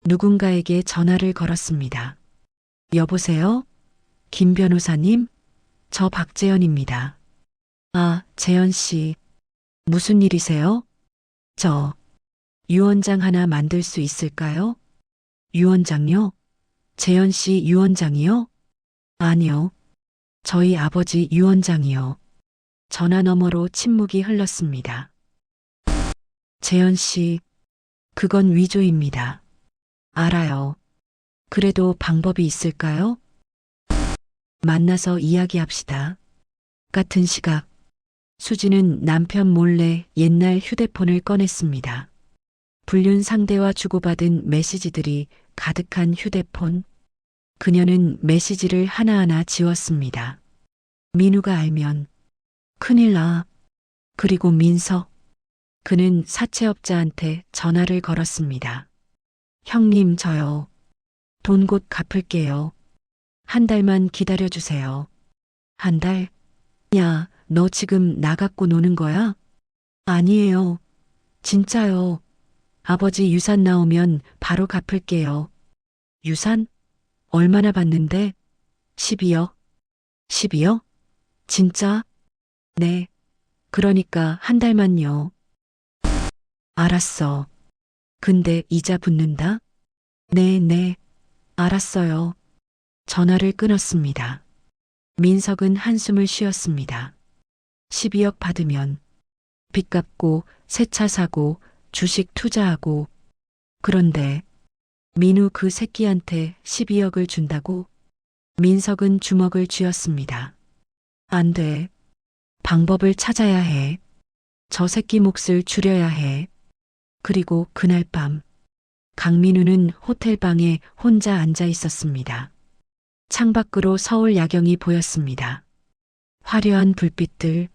누군가에게 전화를 걸었습니다. 여보세요? 김 변호사님? 저 박재현입니다. 아, 재현 씨. 무슨 일이세요? 저 유언장 하나 만들 수 있을까요? 유언장요? 재현 씨 유언장이요? 아니요. 저희 아버지 유언장이요. 전화 너머로 침묵이 흘렀습니다. 재현 씨, 그건 위조입니다. 알아요. 그래도 방법이 있을까요? 만나서 이야기합시다. 같은 시각, 수지는 남편 몰래 옛날 휴대폰을 꺼냈습니다. 불륜 상대와 주고받은 메시지들이 가득한 휴대폰. 그녀는 메시지를 하나하나 지웠습니다. 민우가 알면 큰일 나. 그리고 민석. 그는 사채업자한테 전화를 걸었습니다. 형님, 저요. 돈 곧 갚을게요. 한 달만 기다려주세요. 한 달? 야, 너 지금 나 갖고 노는 거야? 아니에요. 진짜요. 아버지 유산 나오면 바로 갚을게요. 유산? 얼마나 받는데? 12억? 12억? 진짜? 네. 그러니까 한 달만요. 알았어. 근데 이자 붙는다? 네, 네. 알았어요. 전화를 끊었습니다. 민석은 한숨을 쉬었습니다. 12억 받으면 빚 갚고 새 차 사고 주식 투자하고 그런데 민우 그 새끼한테 12억을 준다고? 민석은 주먹을 쥐었습니다. 안 돼. 방법을 찾아야 해. 저 새끼 몫을 줄여야 해. 그리고 그날 밤 강민우는 호텔방에 혼자 앉아 있었습니다. 창밖으로 서울 야경이 보였습니다. 화려한 불빛들.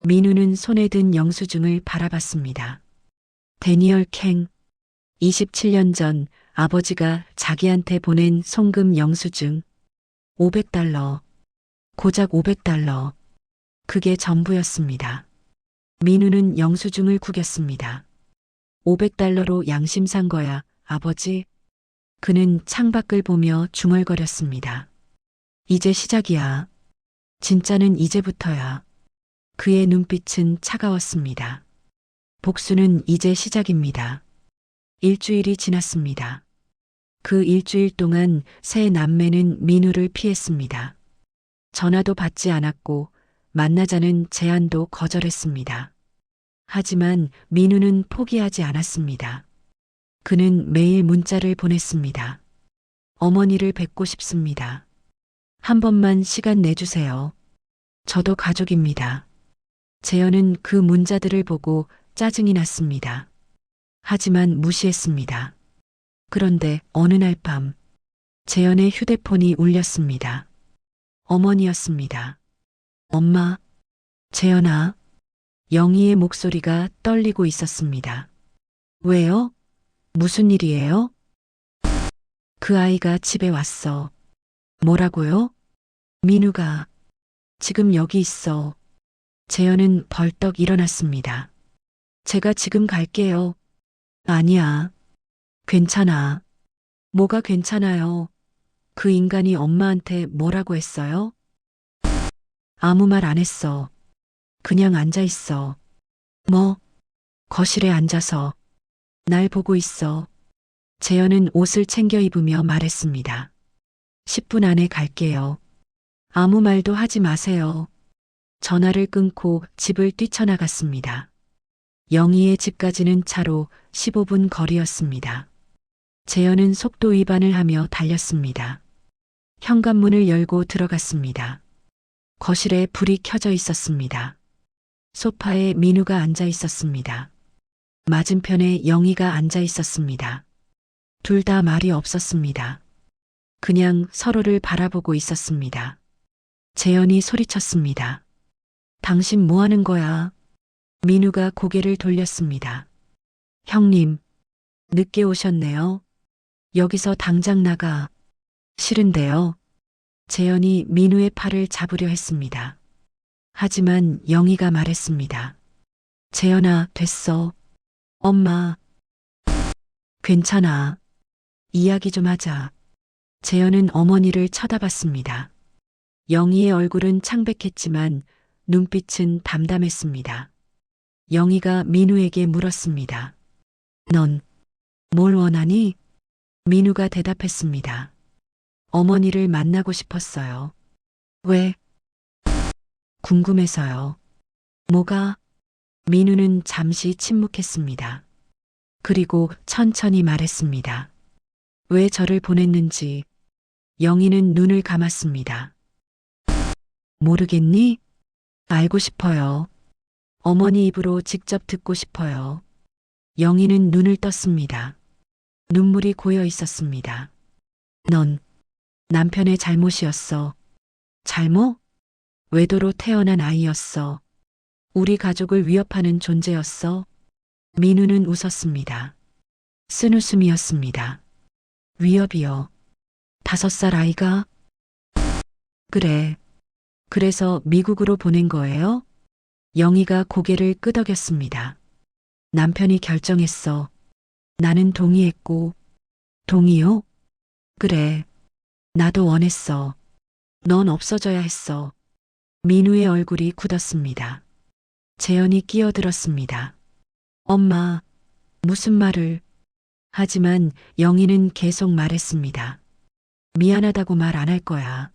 민우는 손에 든 영수증을 바라봤습니다. 데니얼 캥. 27년 전 아버지가 자기한테 보낸 송금 영수증. 500달러. 고작 500달러. 그게 전부였습니다. 민우는 영수증을 구겼습니다. 500달러로 양심 산 거야, 아버지. 그는 창밖을 보며 중얼거렸습니다. 이제 시작이야. 진짜는 이제부터야. 그의 눈빛은 차가웠습니다. 복수는 이제 시작입니다. 일주일이 지났습니다. 그 일주일 동안 세 남매는 민우를 피했습니다. 전화도 받지 않았고 만나자는 제안도 거절했습니다. 하지만 민우는 포기하지 않았습니다. 그는 매일 문자를 보냈습니다. 어머니를 뵙고 싶습니다. 한 번만 시간 내주세요. 저도 가족입니다. 재현은 그 문자들을 보고 짜증이 났습니다. 하지만 무시했습니다. 그런데 어느 날 밤 재현의 휴대폰이 울렸습니다. 어머니였습니다. 엄마, 재현아. 영희의 목소리가 떨리고 있었습니다. 왜요? 무슨 일이에요? 그 아이가 집에 왔어. 뭐라고요? 민우가 지금 여기 있어. 재현은 벌떡 일어났습니다. 제가 지금 갈게요. 아니야. 괜찮아. 뭐가 괜찮아요? 그 인간이 엄마한테 뭐라고 했어요? 아무 말 안 했어. 그냥 앉아 있어. 뭐? 거실에 앉아서 날 보고 있어. 재현은 옷을 챙겨 입으며 말했습니다. 10분 안에 갈게요. 아무 말도 하지 마세요. 전화를 끊고 집을 뛰쳐나갔습니다. 영희의 집까지는 차로 15분 거리였습니다. 재현은 속도 위반을 하며 달렸습니다. 현관문을 열고 들어갔습니다. 거실에 불이 켜져 있었습니다. 소파에 민우가 앉아 있었습니다. 맞은편에 영희가 앉아 있었습니다. 둘 다 말이 없었습니다. 그냥 서로를 바라보고 있었습니다. 재현이 소리쳤습니다. 당신 뭐 하는 거야? 민우가 고개를 돌렸습니다. 형님, 늦게 오셨네요. 여기서 당장 나가. 싫은데요. 재현이 민우의 팔을 잡으려 했습니다. 하지만 영희가 말했습니다. 재현아, 됐어. 엄마. 괜찮아. 이야기 좀 하자. 재현은 어머니를 쳐다봤습니다. 영희의 얼굴은 창백했지만 눈빛은 담담했습니다. 영희가 민우에게 물었습니다. 넌 뭘 원하니? 민우가 대답했습니다. 어머니를 만나고 싶었어요. 왜? 궁금해서요. 뭐가? 민우는 잠시 침묵했습니다. 그리고 천천히 말했습니다. 왜 저를 보냈는지. 영희는 눈을 감았습니다. 모르겠니? 알고 싶어요. 어머니 입으로 직접 듣고 싶어요. 영희는 눈을 떴습니다. 눈물이 고여 있었습니다. 넌 남편의 잘못이었어. 잘못? 외도로 태어난 아이였어. 우리 가족을 위협하는 존재였어. 민우는 웃었습니다. 쓴웃음이었습니다. 위협이요. 5살 아이가? 그래. 그래서 미국으로 보낸 거예요? 영희가 고개를 끄덕였습니다. 남편이 결정했어. 나는 동의했고. 동의요? 그래. 나도 원했어. 넌 없어져야 했어. 민우의 얼굴이 굳었습니다. 재현이 끼어들었습니다. 엄마, 무슨 말을. 하지만 영희는 계속 말했습니다. 미안하다고 말 안 할 거야.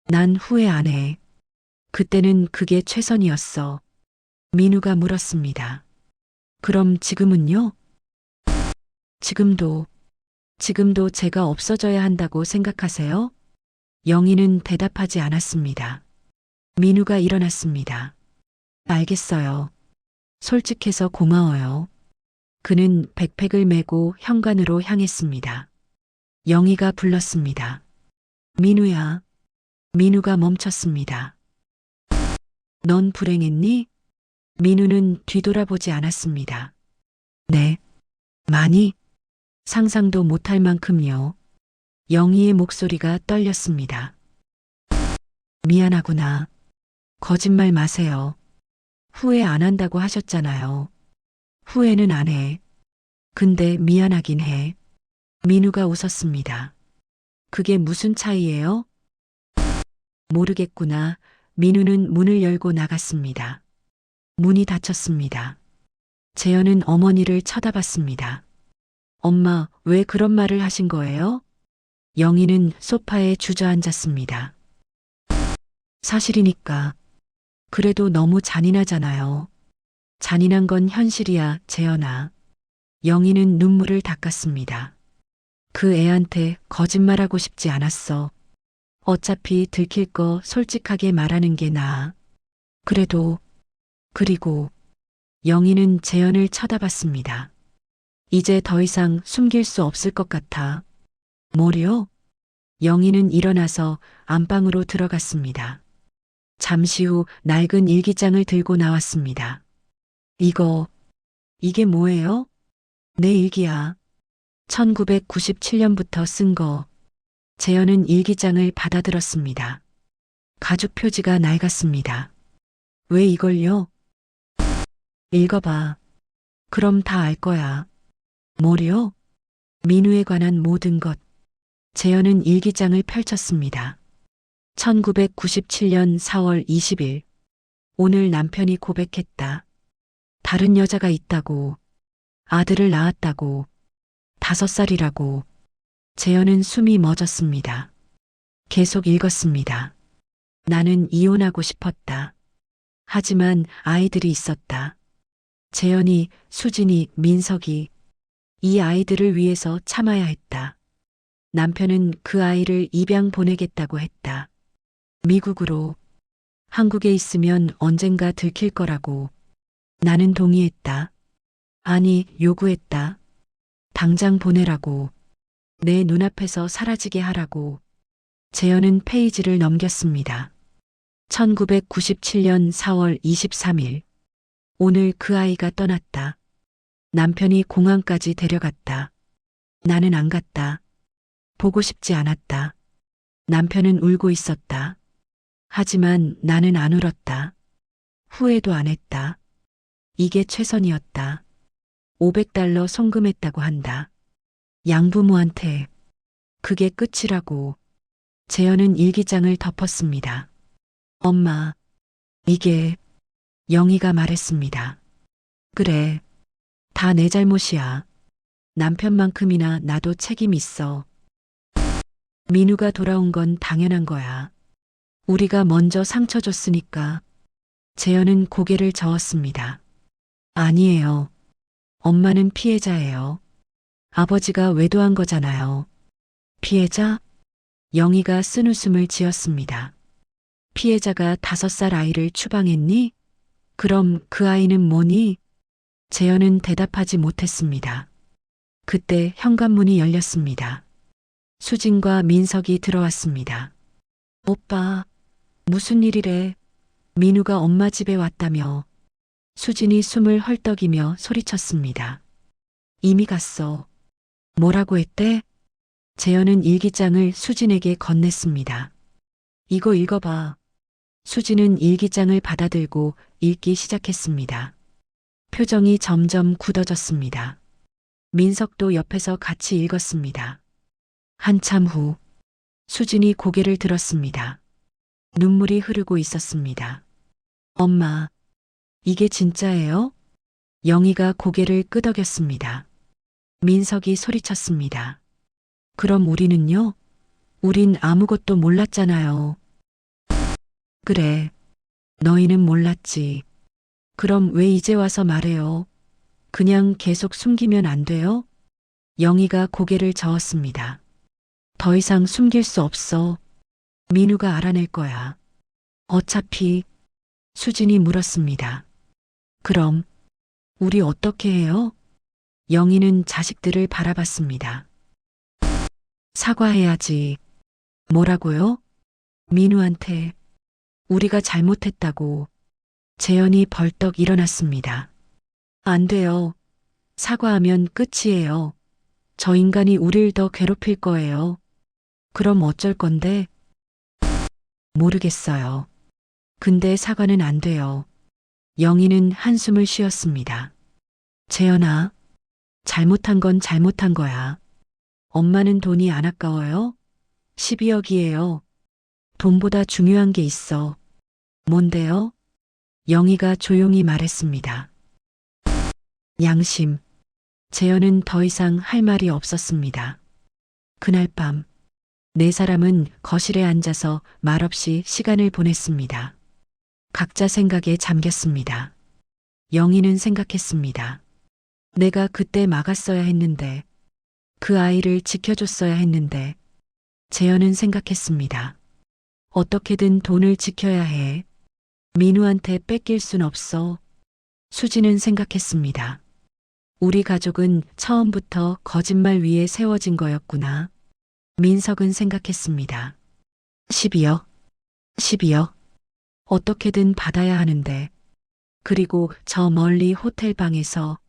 난 후회 안 해. 그때는 그게 최선이었어. 민우가 물었습니다. 그럼 지금은요? 지금도 제가 없어져야 한다고 생각하세요? 영희는 대답하지 않았습니다. 민우가 일어났습니다. 알겠어요. 솔직해서 고마워요. 그는 백팩을 메고 현관으로 향했습니다. 영희가 불렀습니다. 민우야. 민우가 멈췄습니다. 넌 불행했니? 민우는 뒤돌아보지 않았습니다. 네. 많이? 상상도 못할 만큼요. 영희의 목소리가 떨렸습니다. 미안하구나. 거짓말 마세요. 후회 안 한다고 하셨잖아요. 후회는 안 해. 근데 미안하긴 해. 민우가 웃었습니다. 그게 무슨 차이예요? 모르겠구나. 민우는 문을 열고 나갔습니다. 문이 닫혔습니다. 재현은 어머니를 쳐다봤습니다. 엄마, 왜 그런 말을 하신 거예요? 영희는 소파에 주저앉았습니다. 사실이니까. 그래도 너무 잔인하잖아요. 잔인한 건 현실이야, 재현아. 영희는 눈물을 닦았습니다. 그 애한테 거짓말하고 싶지 않았어. 어차피 들킬 거 솔직하게 말하는 게 나아. 그리고 영희는 재현을 쳐다봤습니다. 이제 더 이상 숨길 수 없을 것 같아. 뭐요? 영희는 일어나서 안방으로 들어갔습니다. 잠시 후 낡은 일기장을 들고 나왔습니다. 이게 뭐예요? 내 일기야. 1997년부터 쓴 거. 재현은 일기장을 받아들었습니다. 가족 표지가 낡았습니다. 왜 이걸요? 읽어봐. 그럼 다 알 거야. 뭐요? 민우에 관한 모든 것. 재현은 일기장을 펼쳤습니다. 1997년 4월 20일. 오늘 남편이 고백했다. 다른 여자가 있다고. 아들을 낳았다고. 5살이라고. 재현은 숨이 멎었습니다. 계속 읽었습니다. 나는 이혼하고 싶었다. 하지만 아이들이 있었다. 재현이, 수진이, 민석이. 이 아이들을 위해서 참아야 했다. 남편은 그 아이를 입양 보내겠다고 했다. 미국으로. 한국에 있으면 언젠가 들킬 거라고. 나는 동의했다. 아니, 요구했다. 당장 보내라고. 내 눈앞에서 사라지게 하라고. 재현은 페이지를 넘겼습니다. 1997년 4월 23일. 오늘 그 아이가 떠났다. 남편이 공항까지 데려갔다. 나는 안 갔다. 보고 싶지 않았다. 남편은 울고 있었다. 하지만 나는 안 울었다. 후회도 안 했다. 이게 최선이었다. $500 송금했다고 한다. 양부모한테. 그게 끝이라고. 재현은 일기장을 덮었습니다. 엄마, 이게. 영희가 말했습니다. 그래. 다 내 잘못이야. 남편만큼이나 나도 책임 있어. 민우가 돌아온 건 당연한 거야. 우리가 먼저 상처 줬으니까. 재현은 고개를 저었습니다. 아니에요. 엄마는 피해자예요. 아버지가 외도한 거잖아요. 피해자? 영희가 쓴웃음을 지었습니다. 피해자가 5살 아이를 추방했니? 그럼 그 아이는 뭐니? 재현은 대답하지 못했습니다. 그때 현관문이 열렸습니다. 수진과 민석이 들어왔습니다. 오빠, 무슨 일이래? 민우가 엄마 집에 왔다며. 수진이 숨을 헐떡이며 소리쳤습니다. 이미 갔어. 뭐라고 했대? 재현은 일기장을 수진에게 건넸습니다. 이거 읽어봐. 수진은 일기장을 받아들고 읽기 시작했습니다. 표정이 점점 굳어졌습니다. 민석도 옆에서 같이 읽었습니다. 한참 후 수진이 고개를 들었습니다. 눈물이 흐르고 있었습니다. 엄마, 이게 진짜예요? 영희가 고개를 끄덕였습니다. 민석이 소리쳤습니다. 그럼 우리는요? 우린 아무것도 몰랐잖아요. 그래, 너희는 몰랐지. 그럼 왜 이제 와서 말해요? 그냥 계속 숨기면 안 돼요? 영희가 고개를 저었습니다. 더 이상 숨길 수 없어. 민우가 알아낼 거야. 어차피 수진이 물었습니다. 그럼 우리 어떻게 해요? 영희는 자식들을 바라봤습니다. 사과해야지. 뭐라고요? 민우한테 우리가 잘못했다고. 재현이 벌떡 일어났습니다. 안 돼요. 사과하면 끝이에요. 저 인간이 우릴 더 괴롭힐 거예요. 그럼 어쩔 건데? 모르겠어요. 근데 사과는 안 돼요. 영희는 한숨을 쉬었습니다. 재현아, 잘못한 건 잘못한 거야. 엄마는 돈이 안 아까워요? 12억이에요. 돈보다 중요한 게 있어. 뭔데요? 영희가 조용히 말했습니다. 양심. 재현은 더 이상 할 말이 없었습니다. 그날 밤, 네 사람은 거실에 앉아서 말없이 시간을 보냈습니다. 각자 생각에 잠겼습니다. 영희는 생각했습니다. 내가 그때 막았어야 했는데, 그 아이를 지켜줬어야 했는데, 재현은 생각했습니다. 어떻게든 돈을 지켜야 해. 민우한테 뺏길 순 없어. 수지는 생각했습니다. 우리 가족은 처음부터 거짓말 위에 세워진 거였구나. 민석은 생각했습니다. 12억. 12억. 어떻게든 받아야 하는데. 그리고 저 멀리 호텔 방에서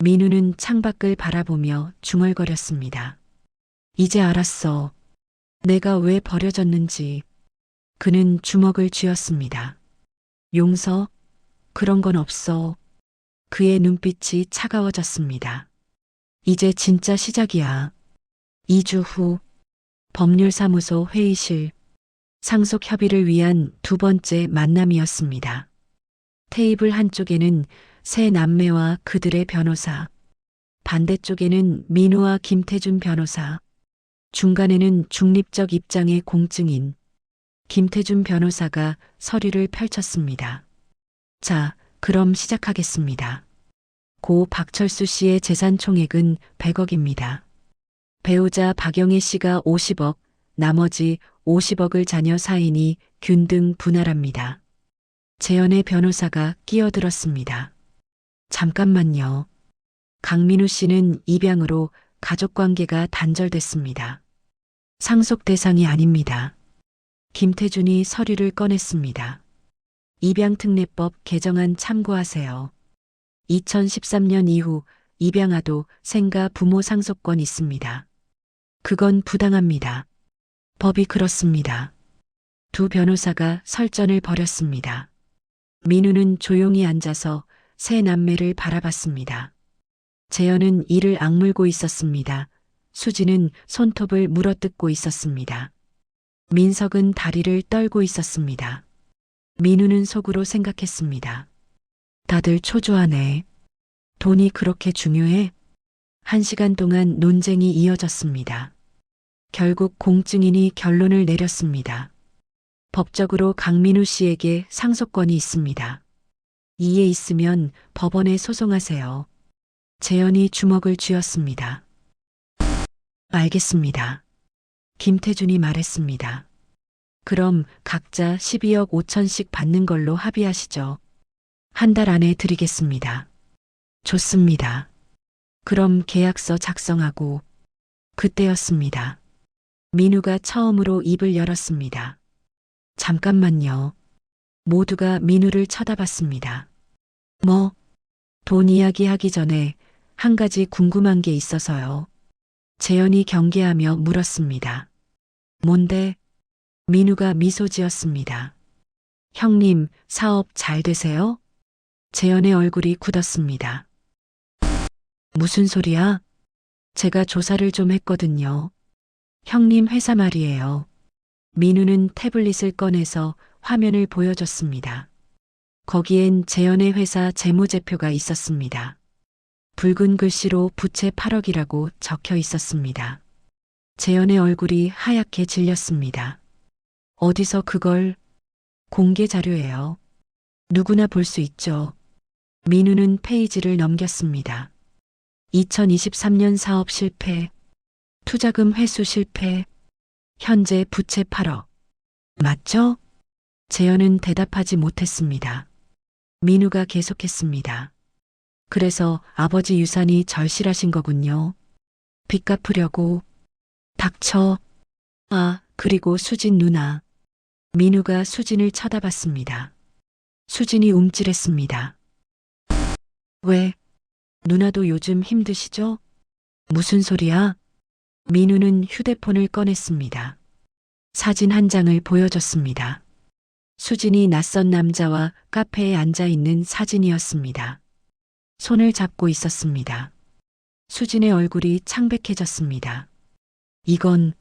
민우는 창밖을 바라보며 중얼거렸습니다. 이제 알았어. 내가 왜 버려졌는지. 그는 주먹을 쥐었습니다. 용서? 그런 건 없어. 그의 눈빛이 차가워졌습니다. 이제 진짜 시작이야. 2주 후 법률사무소 회의실 상속 협의를 위한 두 번째 만남이었습니다. 테이블 한쪽에는 세 남매와 그들의 변호사, 반대쪽에는 민우와 김태준 변호사, 중간에는 중립적 입장의 공증인 김태준 변호사가 서류를 펼쳤습니다. 자, 그럼 시작하겠습니다. 고 박철수 씨의 재산 총액은 100억입니다. 배우자 박영애 씨가 50억, 나머지 50억을 자녀 사인이 균등 분할합니다. 재현의 변호사가 끼어들었습니다. 잠깐만요. 강민우 씨는 입양으로 가족관계가 단절됐습니다. 상속 대상이 아닙니다. 김태준이 서류를 꺼냈습니다. 입양특례법 개정안 참고하세요. 2013년 이후 입양아도 생가 부모 상속권 있습니다. 그건 부당합니다. 법이 그렇습니다. 두 변호사가 설전을 벌였습니다. 민우는 조용히 앉아서 세 남매를 바라봤습니다. 재현은 이를 악물고 있었습니다. 수지는 손톱을 물어뜯고 있었습니다. 민석은 다리를 떨고 있었습니다. 민우는 속으로 생각했습니다. 다들 초조하네. 돈이 그렇게 중요해? 1시간 동안 논쟁이 이어졌습니다. 결국 공증인이 결론을 내렸습니다. 법적으로 강민우 씨에게 상속권이 있습니다. 이에 있으면 법원에 소송하세요. 재현이 주먹을 쥐었습니다. 알겠습니다. 김태준이 말했습니다. 그럼 각자 12억 5천씩 받는 걸로 합의하시죠. 한 달 안에 드리겠습니다. 좋습니다. 그럼 계약서 작성하고. 그때였습니다. 민우가 처음으로 입을 열었습니다. 잠깐만요. 모두가 민우를 쳐다봤습니다. 뭐? 돈 이야기 하기 전에 한 가지 궁금한 게 있어서요. 재현이 경계하며 물었습니다. 뭔데? 민우가 미소 지었습니다. 형님, 사업 잘 되세요? 재현의 얼굴이 굳었습니다. 무슨 소리야? 제가 조사를 좀 했거든요. 형님 회사 말이에요. 민우는 태블릿을 꺼내서 화면을 보여줬습니다. 거기엔 재현의 회사 재무제표가 있었습니다. 붉은 글씨로 부채 8억이라고 적혀 있었습니다. 재현의 얼굴이 하얗게 질렸습니다. 어디서 그걸? 공개 자료예요. 누구나 볼 수 있죠. 민우는 페이지를 넘겼습니다. 2023년 사업 실패, 투자금 회수 실패, 현재 부채 8억. 맞죠? 재현은 대답하지 못했습니다. 민우가 계속했습니다. 그래서 아버지 유산이 절실하신 거군요. 빚 갚으려고. 닥쳐. 아, 그리고 수진 누나. 민우가 수진을 쳐다봤습니다. 수진이 움찔했습니다. 왜? 누나도 요즘 힘드시죠? 무슨 소리야? 민우는 휴대폰을 꺼냈습니다. 사진 한 장을 보여줬습니다. 수진이 낯선 남자와 카페에 앉아 있는 사진이었습니다. 손을 잡고 있었습니다. 수진의 얼굴이 창백해졌습니다. 이건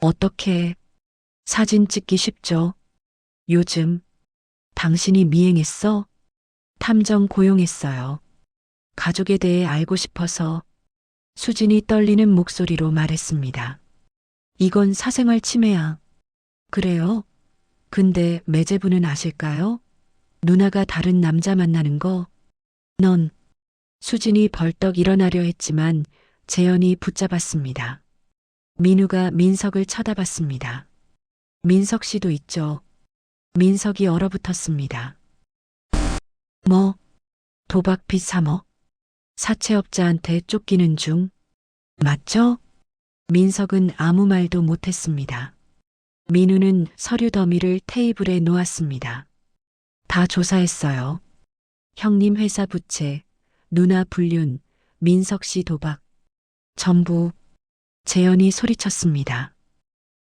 어떻게 사진 찍기 쉽죠? 요즘 당신이 미행했어? 탐정 고용했어요. 가족에 대해 알고 싶어서 수진이 떨리는 목소리로 말했습니다. 이건 사생활 침해야. 그래요? 근데 매제부는 아실까요? 누나가 다른 남자 만나는 거. 넌 수진이 벌떡 일어나려 했지만 재현이 붙잡았습니다. 민우가 민석을 쳐다봤습니다. 민석 씨도 있죠. 민석이 얼어붙었습니다. 뭐? 도박 빚 3억? 사채업자한테 쫓기는 중. 맞죠? 민석은 아무 말도 못했습니다. 민우는 서류 더미를 테이블에 놓았습니다. 다 조사했어요. 형님 회사 부채, 누나 불륜, 민석 씨 도박. 전부. 재현이 소리쳤습니다.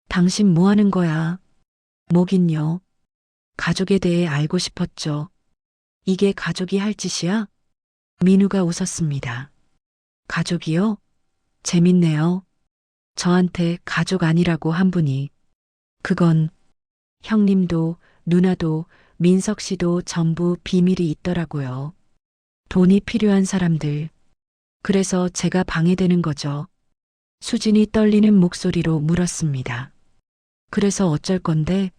당신 뭐 하는 거야? 뭐긴요. 가족에 대해 알고 싶었죠. 이게 가족이 할 짓이야? 민우가 웃었습니다. 가족이요? 재밌네요. 저한테 가족 아니라고 한 분이. 그건 형님도 누나도 민석 씨도 전부 비밀이 있더라고요. 돈이 필요한 사람들. 그래서 제가 방해되는 거죠. 수진이 떨리는 목소리로 물었습니다. 그래서 어쩔 건데?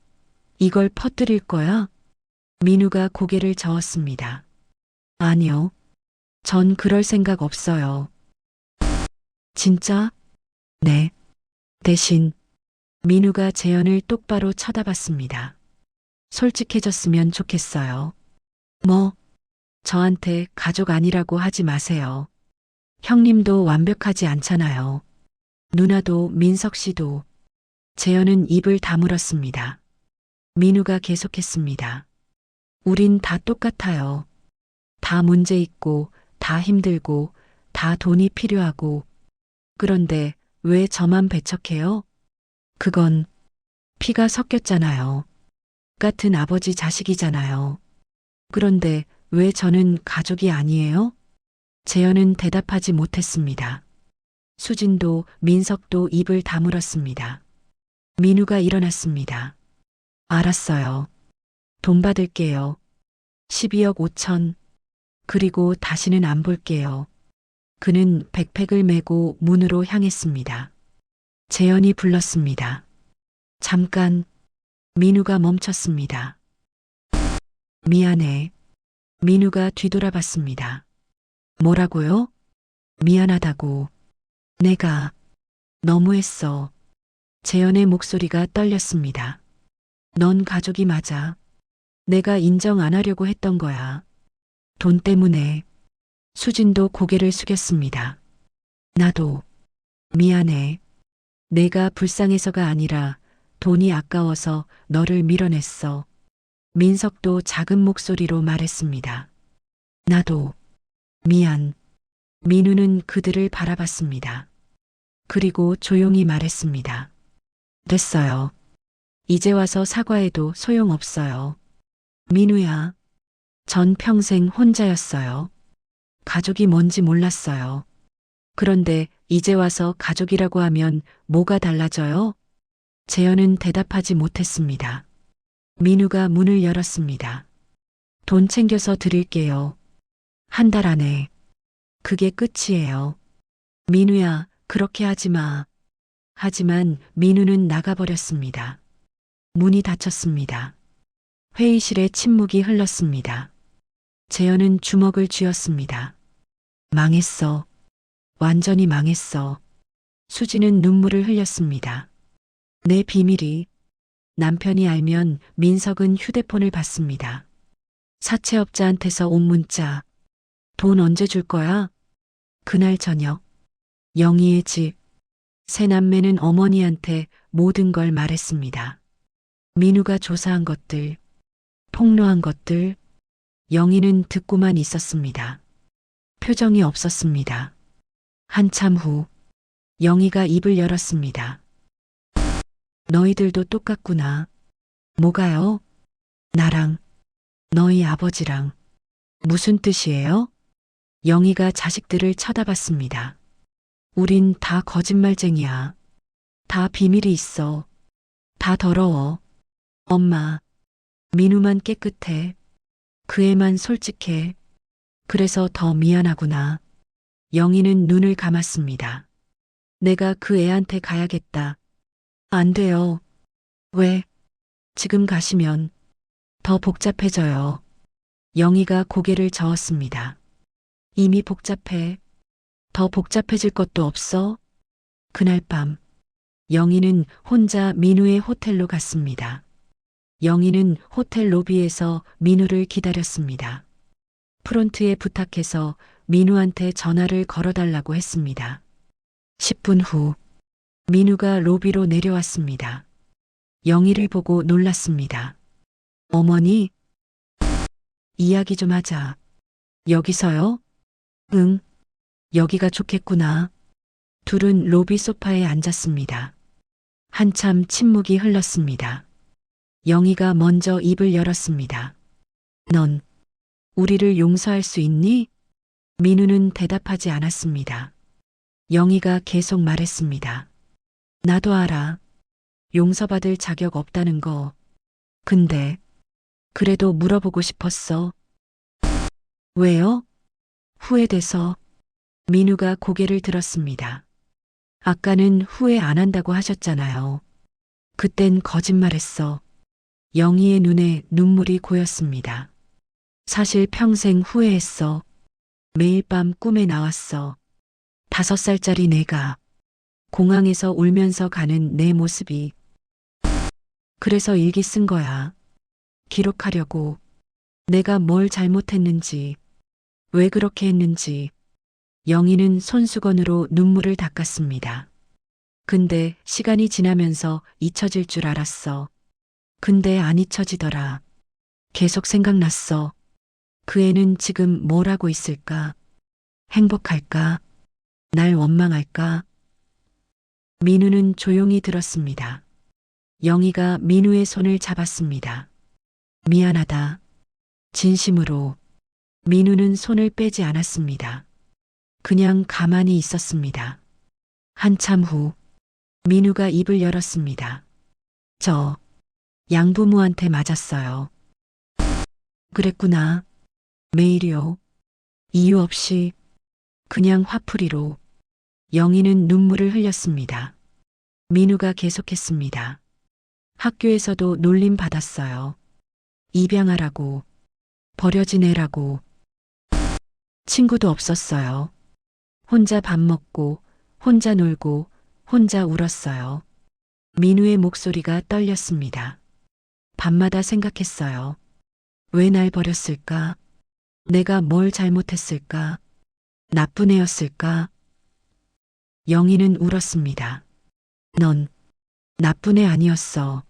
이걸 퍼뜨릴 거야? 민우가 고개를 저었습니다. 아니요. 전 그럴 생각 없어요. 진짜? 네. 대신 민우가 재현을 똑바로 쳐다봤습니다. 솔직해졌으면 좋겠어요. 뭐? 저한테 가족 아니라고 하지 마세요. 형님도 완벽하지 않잖아요. 누나도 민석 씨도. 재현은 입을 다물었습니다. 민우가 계속했습니다. 우린 다 똑같아요. 다 문제 있고, 다 힘들고, 다 돈이 필요하고. 그런데 왜 저만 배척해요? 그건 피가 섞였잖아요. 같은 아버지 자식이잖아요. 그런데 왜 저는 가족이 아니에요? 재현은 대답하지 못했습니다. 수진도 민석도 입을 다물었습니다. 민우가 일어났습니다. 알았어요. 돈 받을게요. 12억 5천. 그리고 다시는 안 볼게요. 그는 백팩을 메고 문으로 향했습니다. 재현이 불렀습니다. 잠깐. 민우가 멈췄습니다. 미안해. 민우가 뒤돌아봤습니다. 뭐라고요? 미안하다고. 내가 너무했어. 재현의 목소리가 떨렸습니다. 넌 가족이 맞아. 내가 인정 안 하려고 했던 거야. 돈 때문에. 수진도 고개를 숙였습니다. 나도 미안해. 내가 불쌍해서가 아니라 돈이 아까워서 너를 밀어냈어. 민석도 작은 목소리로 말했습니다. 나도 미안. 민우는 그들을 바라봤습니다. 그리고 조용히 말했습니다. 됐어요. 이제 와서 사과해도 소용없어요. 민우야, 전 평생 혼자였어요. 가족이 뭔지 몰랐어요. 그런데 이제 와서 가족이라고 하면 뭐가 달라져요? 재현은 대답하지 못했습니다. 민우가 문을 열었습니다. 돈 챙겨서 드릴게요. 한 달 안에. 그게 끝이에요. 민우야, 그렇게 하지 마. 하지만 민우는 나가버렸습니다. 문이 닫혔습니다. 회의실에 침묵이 흘렀습니다. 재현은 주먹을 쥐었습니다. 망했어. 완전히 망했어. 수지는 눈물을 흘렸습니다. 내 비밀이 남편이 알면 민석은 휴대폰을 받습니다. 사채업자한테서 온 문자. 돈 언제 줄 거야? 그날 저녁. 영희의 집. 새 남매는 어머니한테 모든 걸 말했습니다. 민우가 조사한 것들, 폭로한 것들, 영희는 듣고만 있었습니다. 표정이 없었습니다. 한참 후, 영희가 입을 열었습니다. 너희들도 똑같구나. 뭐가요? 나랑, 너희 아버지랑. 무슨 뜻이에요? 영희가 자식들을 쳐다봤습니다. 우린 다 거짓말쟁이야. 다 비밀이 있어. 다 더러워. 엄마, 민우만 깨끗해. 그 애만 솔직해. 그래서 더 미안하구나. 영희는 눈을 감았습니다. 내가 그 애한테 가야겠다. 안 돼요. 왜? 지금 가시면 더 복잡해져요. 영희가 고개를 저었습니다. 이미 복잡해. 더 복잡해질 것도 없어. 그날 밤, 영희는 혼자 민우의 호텔로 갔습니다. 영희는 호텔 로비에서 민우를 기다렸습니다. 프론트에 부탁해서 민우한테 전화를 걸어달라고 했습니다. 10분 후, 민우가 로비로 내려왔습니다. 영희를 보고 놀랐습니다. 어머니? 이야기 좀 하자. 여기서요? 응, 여기가 좋겠구나. 둘은 로비 소파에 앉았습니다. 한참 침묵이 흘렀습니다. 영희가 먼저 입을 열었습니다. 넌 우리를 용서할 수 있니? 민우는 대답하지 않았습니다. 영희가 계속 말했습니다. 나도 알아. 용서받을 자격 없다는 거. 근데 그래도 물어보고 싶었어. 왜요? 후회돼서. 민우가 고개를 들었습니다. 아까는 후회 안 한다고 하셨잖아요. 그땐 거짓말했어. 영희의 눈에 눈물이 고였습니다. 사실 평생 후회했어. 매일 밤 꿈에 나왔어. 5살짜리 내가 공항에서 울면서 가는 내 모습이. 그래서 일기 쓴 거야. 기록하려고. 내가 뭘 잘못했는지, 왜 그렇게 했는지. 영희는 손수건으로 눈물을 닦았습니다. 근데 시간이 지나면서 잊혀질 줄 알았어. 근데 안 잊혀지더라. 계속 생각났어. 그 애는 지금 뭘 하고 있을까? 행복할까? 날 원망할까? 민우는 조용히 들었습니다. 영희가 민우의 손을 잡았습니다. 미안하다. 진심으로. 민우는 손을 빼지 않았습니다. 그냥 가만히 있었습니다. 한참 후, 민우가 입을 열었습니다. 저, 양부모한테 맞았어요. 그랬구나. 매일이요. 이유 없이. 그냥 화풀이로. 영희는 눈물을 흘렸습니다. 민우가 계속했습니다. 학교에서도 놀림 받았어요. 입양하라고. 버려진 애라고. 친구도 없었어요. 혼자 밥 먹고, 혼자 놀고, 혼자 울었어요. 민우의 목소리가 떨렸습니다. 밤마다 생각했어요. 왜 날 버렸을까? 내가 뭘 잘못했을까? 나쁜 애였을까? 영희는 울었습니다. 넌 나쁜 애 아니었어.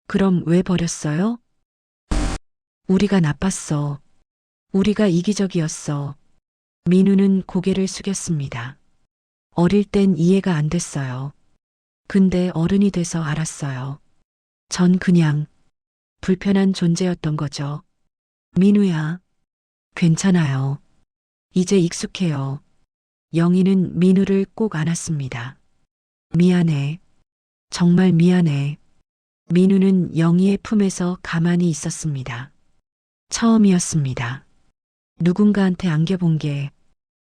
그럼 왜 버렸어요? 우리가 나빴어. 우리가 이기적이었어. 민우는 고개를 숙였습니다. 어릴 땐 이해가 안 됐어요. 근데 어른이 돼서 알았어요. 전 그냥 불편한 존재였던 거죠. 민우야, 괜찮아요. 이제 익숙해요. 영희는 민우를 꼭 안았습니다. 미안해. 정말 미안해. 민우는 영희의 품에서 가만히 있었습니다. 처음이었습니다. 누군가한테 안겨본 게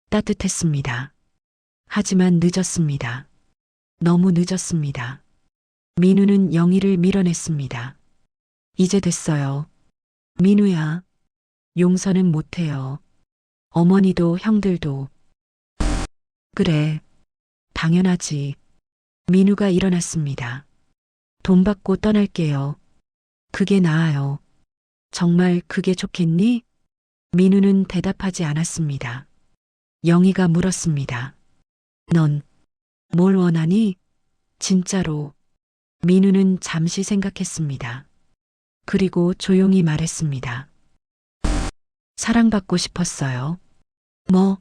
따뜻했습니다. 하지만 늦었습니다. 너무 늦었습니다. 민우는 영희를 밀어냈습니다. 이제 됐어요. 민우야, 용서는 못해요. 어머니도 형들도. 그래, 당연하지. 민우가 일어났습니다. 돈 받고 떠날게요. 그게 나아요. 정말 그게 좋겠니? 민우는 대답하지 않았습니다. 영희가 물었습니다. 넌 뭘 원하니? 진짜로. 민우는 잠시 생각했습니다. 그리고 조용히 말했습니다. 사랑받고 싶었어요. 뭐,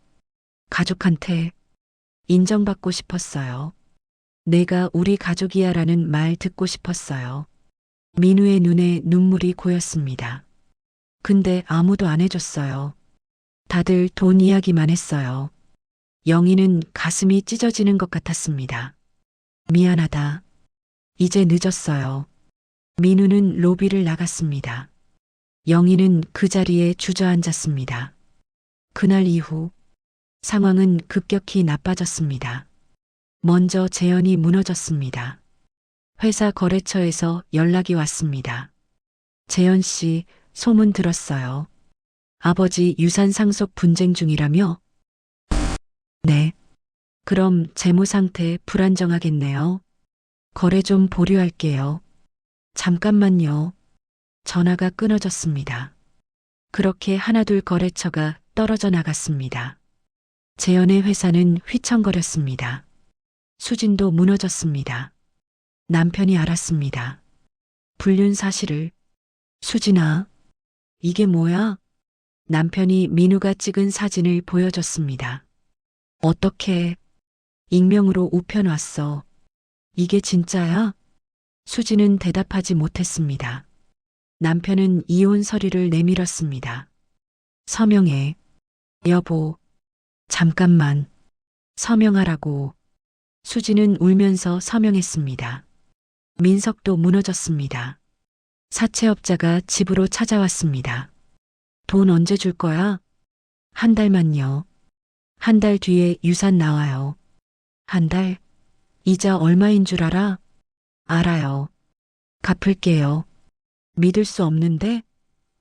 가족한테 인정받고 싶었어요. 내가 우리 가족이야라는 말 듣고 싶었어요. 민우의 눈에 눈물이 고였습니다. 근데 아무도 안 해줬어요. 다들 돈 이야기만 했어요. 영희는 가슴이 찢어지는 것 같았습니다. 미안하다. 이제 늦었어요. 민우는 로비를 나갔습니다. 영희는 그 자리에 주저앉았습니다. 그날 이후 상황은 급격히 나빠졌습니다. 먼저 재현이 무너졌습니다. 회사 거래처에서 연락이 왔습니다. 재현 씨, 소문 들었어요. 아버지 유산 상속 분쟁 중이라며? 네. 그럼 재무 상태 불안정하겠네요. 거래 좀 보류할게요. 잠깐만요. 전화가 끊어졌습니다. 그렇게 하나둘 거래처가 떨어져 나갔습니다. 재현의 회사는 휘청거렸습니다. 수진도 무너졌습니다. 남편이 알았습니다. 불륜 사실을. 수진아, 이게 뭐야? 남편이 민우가 찍은 사진을 보여줬습니다. 어떻게 익명으로 우편왔어. 이게 진짜야? 수진은 대답하지 못했습니다. 남편은 이혼 서류를 내밀었습니다. 서명해. 여보, 잠깐만. 서명하라고. 수진은 울면서 서명했습니다. 민석도 무너졌습니다. 사채업자가 집으로 찾아왔습니다. 돈 언제 줄 거야? 한 달만요. 한 달 뒤에 유산 나와요. 한 달? 이자 얼마인 줄 알아? 알아요. 갚을게요. 믿을 수 없는데?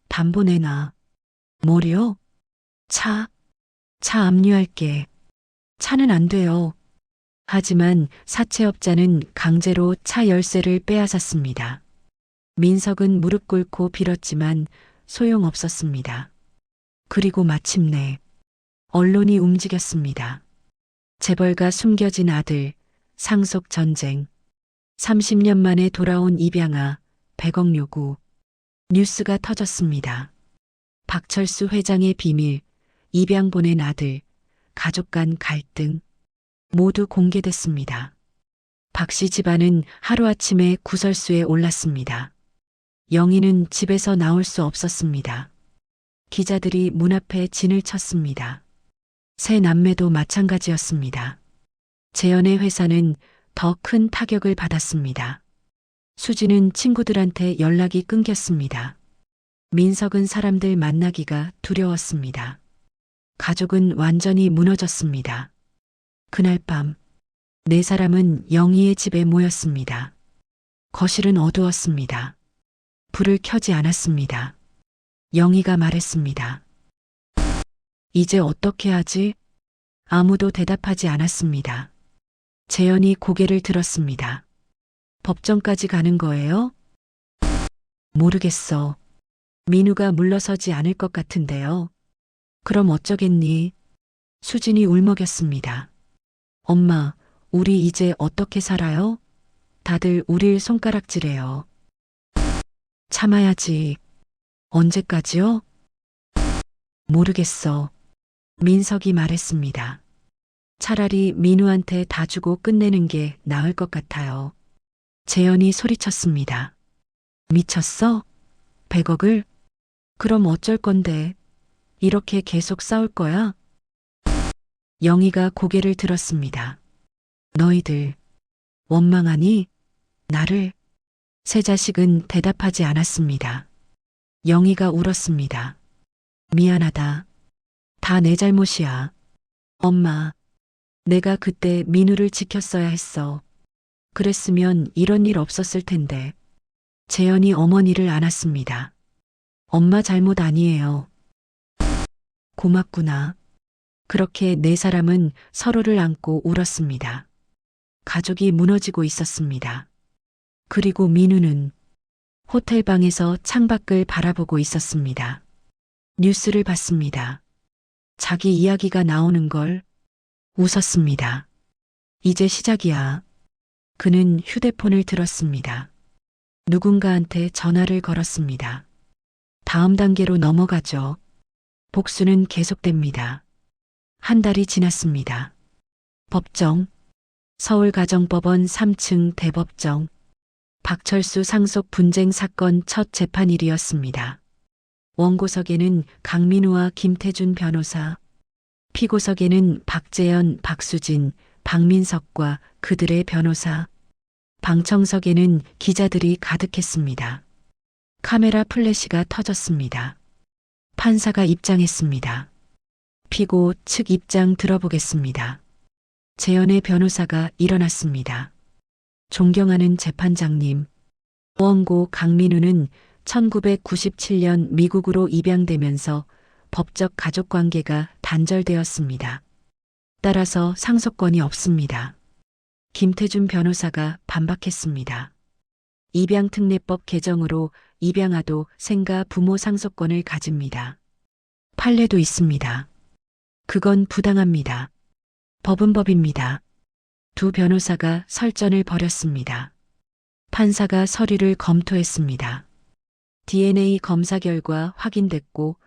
담보 내놔. 뭐요? 차 압류할게. 차는 안 돼요. 하지만 사채업자는 강제로 차 열쇠를 빼앗았습니다. 민석은 무릎 꿇고 빌었지만 소용없었습니다. 그리고 마침내 언론이 움직였습니다. 재벌가 숨겨진 아들, 상속 전쟁, 30년 만에 돌아온 입양아, 100억 요구, 뉴스가 터졌습니다. 박철수 회장의 비밀, 입양 보낸 아들, 가족 간 갈등, 모두 공개됐습니다. 박씨 집안은 하루아침에 구설수에 올랐습니다. 영희는 집에서 나올 수 없었습니다. 기자들이 문 앞에 진을 쳤습니다. 세 남매도 마찬가지였습니다. 재현의 회사는 더 큰 타격을 받았습니다. 수지는 친구들한테 연락이 끊겼습니다. 민석은 사람들 만나기가 두려웠습니다. 가족은 완전히 무너졌습니다. 그날 밤, 네 사람은 영희의 집에 모였습니다. 거실은 어두웠습니다. 불을 켜지 않았습니다. 영희가 말했습니다. 이제 어떻게 하지? 아무도 대답하지 않았습니다. 재현이 고개를 들었습니다. 법정까지 가는 거예요? 모르겠어. 민우가 물러서지 않을 것 같은데요. 그럼 어쩌겠니? 수진이 울먹였습니다. 엄마, 우리 이제 어떻게 살아요? 다들 우릴 손가락질해요. 참아야지. 언제까지요? 모르겠어. 민석이 말했습니다. 차라리 민우한테 다 주고 끝내는 게 나을 것 같아요. 재현이 소리쳤습니다. 미쳤어? 100억을? 그럼 어쩔 건데? 이렇게 계속 싸울 거야? 영희가 고개를 들었습니다. 너희들 원망하니? 나를? 세 자식은 대답하지 않았습니다. 영희가 울었습니다. 미안하다. 다 내 잘못이야. 엄마, 내가 그때 민우를 지켰어야 했어. 그랬으면 이런 일 없었을 텐데. 재현이 어머니를 안았습니다. 엄마 잘못 아니에요. 고맙구나. 그렇게 네 사람은 서로를 안고 울었습니다. 가족이 무너지고 있었습니다. 그리고 민우는 호텔 방에서 창밖을 바라보고 있었습니다. 뉴스를 봤습니다. 자기 이야기가 나오는 걸 웃었습니다. 이제 시작이야. 그는 휴대폰을 들었습니다. 누군가한테 전화를 걸었습니다. 다음 단계로 넘어가죠. 복수는 계속됩니다. 한 달이 지났습니다. 법정, 서울가정법원 3층 대법정. 박철수 상속 분쟁 사건 첫 재판일이었습니다. 원고석에는 강민우와 김태준 변호사, 피고석에는 박재현, 박수진, 박민석과 그들의 변호사, 방청석에는 기자들이 가득했습니다. 카메라 플래시가 터졌습니다. 판사가 입장했습니다. 피고 측 입장 들어보겠습니다. 재현의 변호사가 일어났습니다. 존경하는 재판장님, 원고 강민우는 1997년 미국으로 입양되면서 법적 가족관계가 단절되었습니다. 따라서 상속권이 없습니다. 김태준 변호사가 반박했습니다. 입양특례법 개정으로 입양아도 생가 부모 상속권을 가집니다. 판례도 있습니다. 그건 부당합니다. 법은 법입니다. 두 변호사가 설전을 벌였습니다. 판사가 서류를 검토했습니다. DNA 검사 결과 확인됐고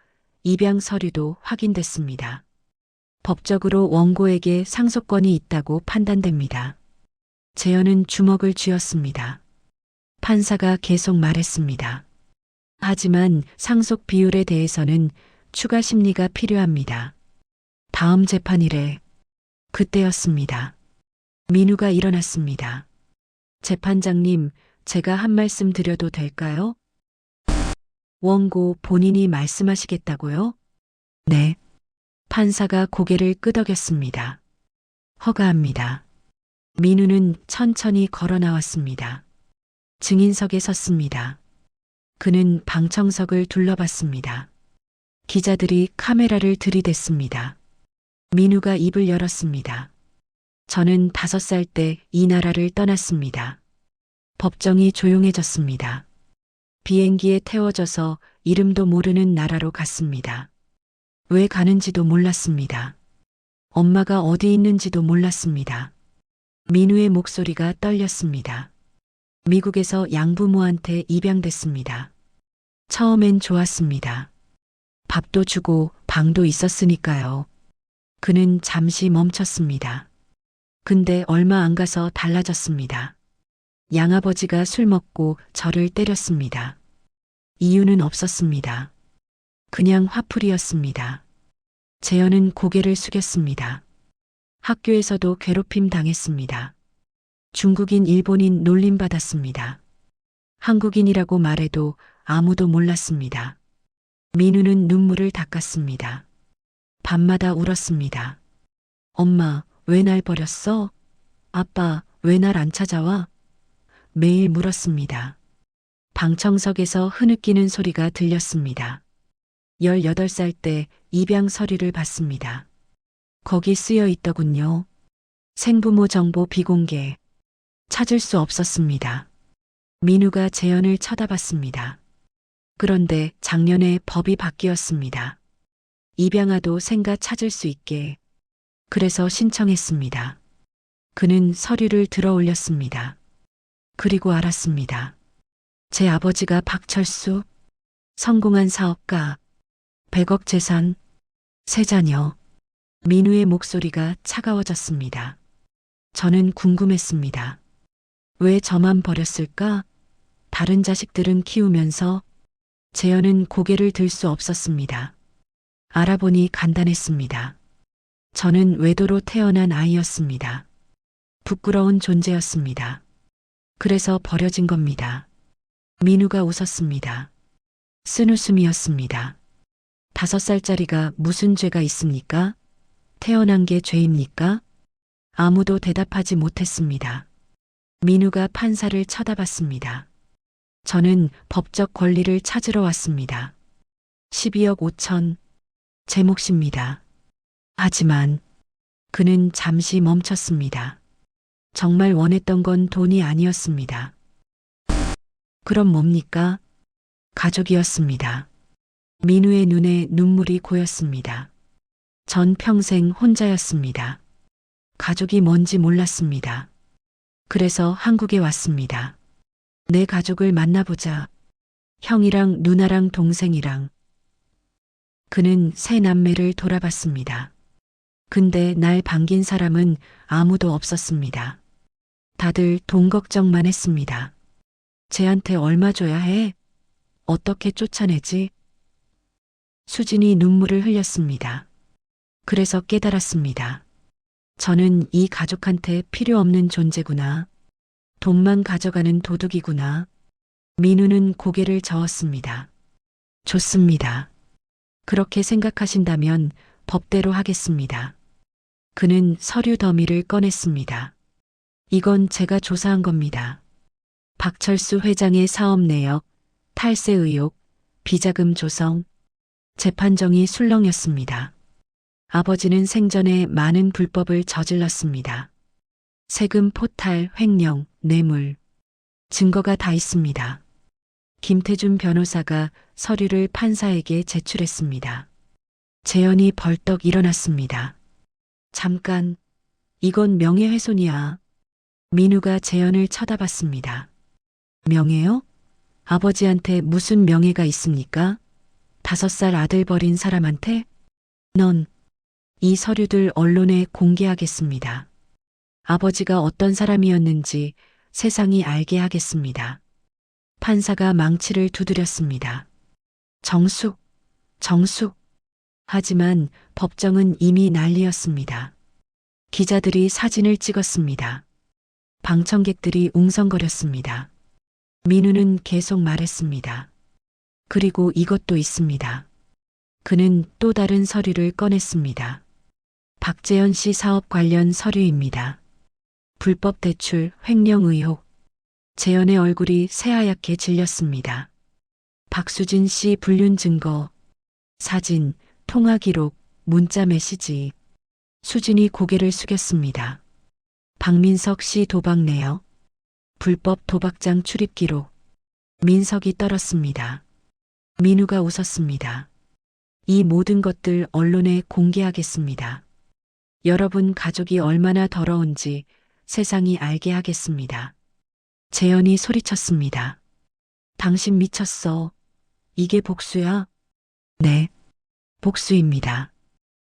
입양 서류도 확인됐습니다. 법적으로 원고에게 상속권이 있다고 판단됩니다. 재현은 주먹을 쥐었습니다. 판사가 계속 말했습니다. 하지만 상속 비율에 대해서는 추가 심리가 필요합니다. 다음 재판일에 그때였습니다. 민우가 일어났습니다. 재판장님, 제가 한 말씀 드려도 될까요? 원고 본인이 말씀하시겠다고요? 네. 판사가 고개를 끄덕였습니다. 허가합니다. 민우는 천천히 걸어 나왔습니다. 증인석에 섰습니다. 그는 방청석을 둘러봤습니다. 기자들이 카메라를 들이댔습니다. 민우가 입을 열었습니다. 저는 5살 때 이 나라를 떠났습니다. 법정이 조용해졌습니다. 비행기에 태워져서 이름도 모르는 나라로 갔습니다. 왜 가는지도 몰랐습니다. 엄마가 어디 있는지도 몰랐습니다. 민우의 목소리가 떨렸습니다. 미국에서 양부모한테 입양됐습니다. 처음엔 좋았습니다. 밥도 주고 방도 있었으니까요. 그는 잠시 멈췄습니다. 근데 얼마 안 가서 달라졌습니다. 양아버지가 술 먹고 저를 때렸습니다. 이유는 없었습니다. 그냥 화풀이였습니다. 재현은 고개를 숙였습니다. 학교에서도 괴롭힘 당했습니다. 중국인, 일본인 놀림받았습니다. 한국인이라고 말해도 아무도 몰랐습니다. 민우는 눈물을 닦았습니다. 밤마다 울었습니다. 엄마, 왜 날 버렸어? 아빠, 왜 날 안 찾아와? 매일 물었습니다. 방청석에서 흐느끼는 소리가 들렸습니다. 18살 때 입양 서류를 봤습니다. 거기 쓰여 있더군요. 생부모 정보 비공개. 찾을 수 없었습니다. 민우가 재현을 쳐다봤습니다. 그런데 작년에 법이 바뀌었습니다. 입양아도 생가 찾을 수 있게. 그래서 신청했습니다. 그는 서류를 들어 올렸습니다. 그리고 알았습니다. 제 아버지가 박철수, 성공한 사업가, 100억 재산, 세 자녀. 민우의 목소리가 차가워졌습니다. 저는 궁금했습니다. 왜 저만 버렸을까? 다른 자식들은 키우면서 재현은 고개를 들 수 없었습니다. 알아보니 간단했습니다. 저는 외도로 태어난 아이였습니다. 부끄러운 존재였습니다. 그래서 버려진 겁니다. 민우가 웃었습니다. 쓴웃음이었습니다. 5살짜리가 무슨 죄가 있습니까? 태어난 게 죄입니까? 아무도 대답하지 못했습니다. 민우가 판사를 쳐다봤습니다. 저는 법적 권리를 찾으러 왔습니다. 12억 5천, 제 몫입니다. 하지만 그는 잠시 멈췄습니다. 정말 원했던 건 돈이 아니었습니다. 그럼 뭡니까? 가족이었습니다. 민우의 눈에 눈물이 고였습니다. 전 평생 혼자였습니다. 가족이 뭔지 몰랐습니다. 그래서 한국에 왔습니다. 내 가족을 만나보자. 형이랑 누나랑 동생이랑. 그는 세 남매를 돌아봤습니다. 근데 날 반긴 사람은 아무도 없었습니다. 다들 돈 걱정만 했습니다. 쟤한테 얼마 줘야 해? 어떻게 쫓아내지? 수진이 눈물을 흘렸습니다. 그래서 깨달았습니다. 저는 이 가족한테 필요 없는 존재구나. 돈만 가져가는 도둑이구나. 민우는 고개를 저었습니다. 좋습니다. 그렇게 생각하신다면 법대로 하겠습니다. 그는 서류 더미를 꺼냈습니다. 이건 제가 조사한 겁니다. 박철수 회장의 사업 내역, 탈세 의혹, 비자금 조성, 재판정이 술렁였습니다. 아버지는 생전에 많은 불법을 저질렀습니다. 세금 포탈, 횡령, 뇌물. 증거가 다 있습니다. 김태준 변호사가 서류를 판사에게 제출했습니다. 재현이 벌떡 일어났습니다. 잠깐, 이건 명예훼손이야. 민우가 재현을 쳐다봤습니다. 명예요? 아버지한테 무슨 명예가 있습니까? 5살 아들 버린 사람한테? 넌 이 서류들 언론에 공개하겠습니다. 아버지가 어떤 사람이었는지 세상이 알게 하겠습니다. 판사가 망치를 두드렸습니다. 정숙, 정숙. 하지만 법정은 이미 난리였습니다. 기자들이 사진을 찍었습니다. 방청객들이 웅성거렸습니다. 민우는 계속 말했습니다. 그리고 이것도 있습니다. 그는 또 다른 서류를 꺼냈습니다. 박재현 씨 사업 관련 서류입니다. 불법 대출, 횡령 의혹. 재현의 얼굴이 새하얗게 질렸습니다. 박수진 씨 불륜 증거, 사진, 통화 기록, 문자 메시지. 수진이 고개를 숙였습니다. 박민석 씨 도박 내역, 불법 도박장 출입 기록. 민석이 떨었습니다. 민우가 웃었습니다. 이 모든 것들 언론에 공개하겠습니다. 여러분 가족이 얼마나 더러운지 세상이 알게 하겠습니다. 재현이 소리쳤습니다. 당신 미쳤어. 이게 복수야? 네, 복수입니다.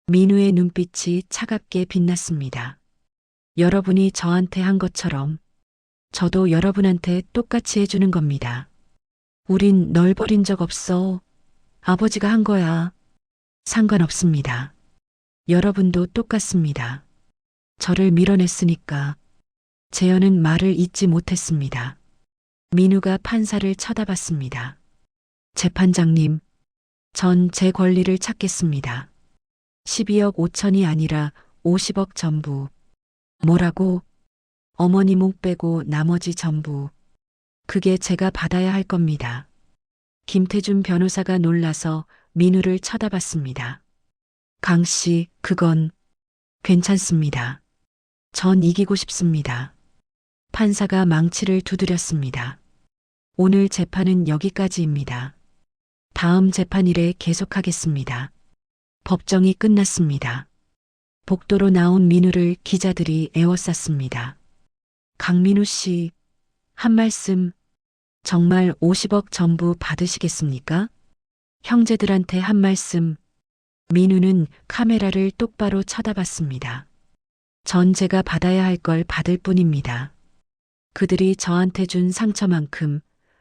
민우의 눈빛이 차갑게 빛났습니다. 여러분이 저한테 한 것처럼 저도 여러분한테 똑같이 해주는 겁니다. 우린 널 버린 적 없어. 아버지가 한 거야. 상관없습니다. 여러분도 똑같습니다. 저를 밀어냈으니까. 재현은 말을 잇지 못했습니다. 민우가 판사를 쳐다봤습니다. 재판장님, 전 제 권리를 찾겠습니다. 12억 5천이 아니라 50억 전부. 뭐라고? 어머니 목 빼고 나머지 전부. 그게 제가 받아야 할 겁니다. 김태준 변호사가 놀라서 민우를 쳐다봤습니다. 강 씨, 그건 괜찮습니다. 전 이기고 싶습니다. 판사가 망치를 두드렸습니다. 오늘 재판은 여기까지입니다. 다음 재판일에 계속하겠습니다. 법정이 끝났습니다. 복도로 나온 민우를 기자들이 에워쌌습니다. 강민우 씨, 한 말씀. 정말 50억 전부 받으시겠습니까? 형제들한테 한 말씀. 민우는 카메라를 똑바로 쳐다봤습니다. 전 제가 받아야 할 걸 받을 뿐입니다. 그들이 저한테 준 상처만큼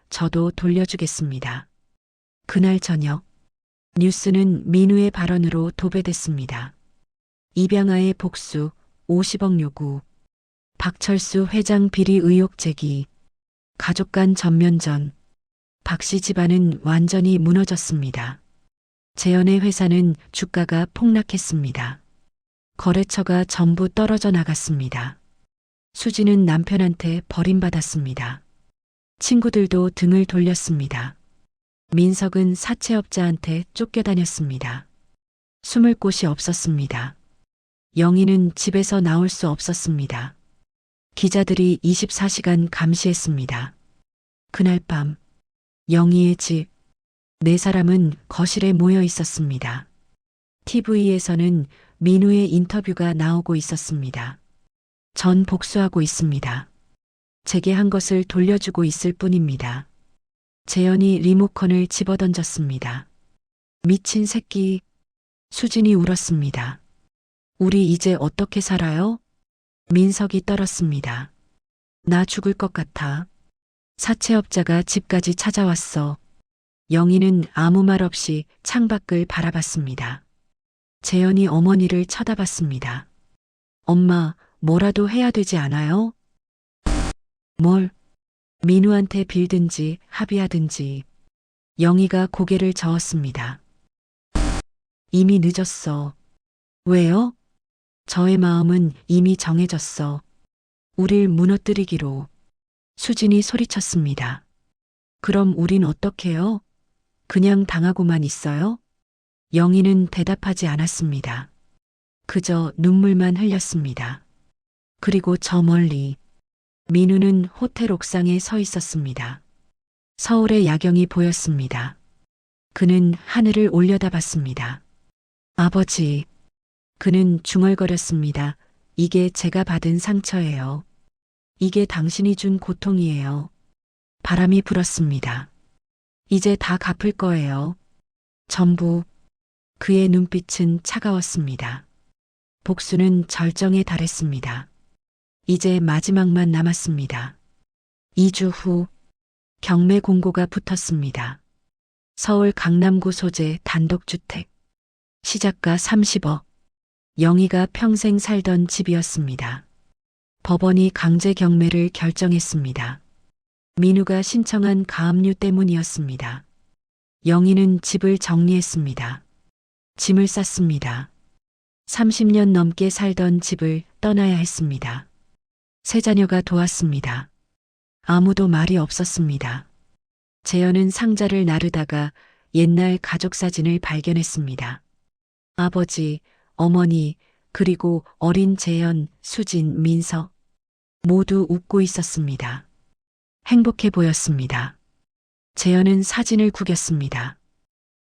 저도 돌려주겠습니다. 그날 저녁, 뉴스는 민우의 발언으로 도배됐습니다. 입양아의 복수, 50억 요구, 박철수 회장 비리 의혹 제기, 가족 간 전면전, 박씨 집안은 완전히 무너졌습니다. 재현의 회사는 주가가 폭락했습니다. 거래처가 전부 떨어져 나갔습니다. 수지는 남편한테 버림받았습니다. 친구들도 등을 돌렸습니다. 민석은 사채업자한테 쫓겨다녔습니다. 숨을 곳이 없었습니다. 영희는 집에서 나올 수 없었습니다. 기자들이 24시간 감시했습니다. 그날 밤, 영희의 집, 네 사람은 거실에 모여 있었습니다. TV에서는 민우의 인터뷰가 나오고 있었습니다. 전 복수하고 있습니다. 제게 한 것을 돌려주고 있을 뿐입니다. 재현이 리모컨을 집어던졌습니다. 미친 새끼. 수진이 울었습니다. 우리 이제 어떻게 살아요? 민석이 떨었습니다. 나 죽을 것 같아. 사채업자가 집까지 찾아왔어. 영희는 아무 말 없이 창밖을 바라봤습니다. 재현이 어머니를 쳐다봤습니다. 엄마, 뭐라도 해야 되지 않아요? 뭘? 민우한테 빌든지 합의하든지. 영희가 고개를 저었습니다. 이미 늦었어. 왜요? 저의 마음은 이미 정해졌어. 우릴 무너뜨리기로. 수진이 소리쳤습니다. 그럼 우린 어떡해요? 그냥 당하고만 있어요? 영희는 대답하지 않았습니다. 그저 눈물만 흘렸습니다. 그리고 저 멀리 민우는 호텔 옥상에 서 있었습니다. 서울의 야경이 보였습니다. 그는 하늘을 올려다봤습니다. 아버지. 그는 중얼거렸습니다. 이게 제가 받은 상처예요. 이게 당신이 준 고통이에요. 바람이 불었습니다. 이제 다 갚을 거예요. 전부. 그의 눈빛은 차가웠습니다. 복수는 절정에 달했습니다. 이제 마지막만 남았습니다. 2주 후 경매 공고가 붙었습니다. 서울 강남구 소재 단독주택. 시작가 30억. 영희가 평생 살던 집이었습니다. 법원이 강제 경매를 결정했습니다. 민우가 신청한 가압류 때문이었습니다. 영희는 집을 정리했습니다. 짐을 쌌습니다. 30년 넘게 살던 집을 떠나야 했습니다. 세 자녀가 도왔습니다. 아무도 말이 없었습니다. 재현은 상자를 나르다가 옛날 가족 사진을 발견했습니다. 아버지, 어머니, 그리고 어린 재현, 수진, 민석 모두 웃고 있었습니다. 행복해 보였습니다. 재현은 사진을 구겼습니다.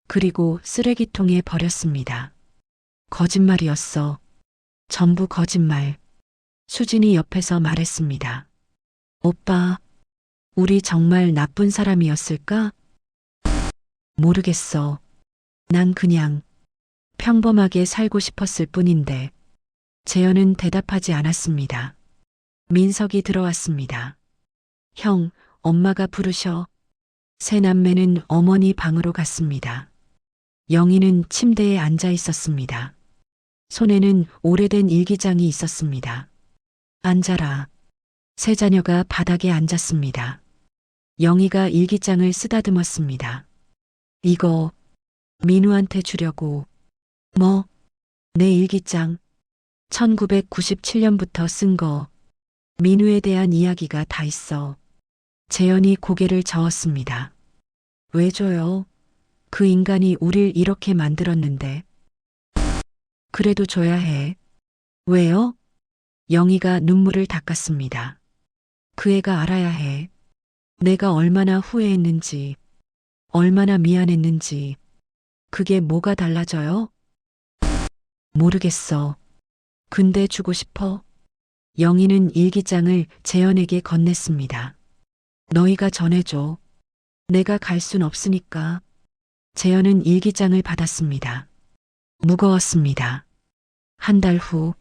그리고 쓰레기통에 버렸습니다. 거짓말이었어. 전부 거짓말. 수진이 옆에서 말했습니다. 오빠, 우리 정말 나쁜 사람이었을까? 모르겠어. 난 그냥 평범하게 살고 싶었을 뿐인데. 재현은 대답하지 않았습니다. 민석이 들어왔습니다. 형, 엄마가 부르셔. 세 남매는 어머니 방으로 갔습니다. 영희는 침대에 앉아 있었습니다. 손에는 오래된 일기장이 있었습니다. 앉아라. 세 자녀가 바닥에 앉았습니다. 영희가 일기장을 쓰다듬었습니다. 이거 민우한테 주려고. 뭐? 내 일기장. 1997년부터 쓴 거. 민우에 대한 이야기가 다 있어. 재현이 고개를 저었습니다. 왜 줘요? 그 인간이 우릴 이렇게 만들었는데. 그래도 줘야 해. 왜요? 영희가 눈물을 닦았습니다. 그 애가 알아야 해. 내가 얼마나 후회했는지, 얼마나 미안했는지. 그게 뭐가 달라져요? 모르겠어. 근데 주고 싶어. 영희는 일기장을 재현에게 건넸습니다. 너희가 전해줘. 내가 갈 순 없으니까. 재현은 일기장을 받았습니다. 무거웠습니다. 한 달 후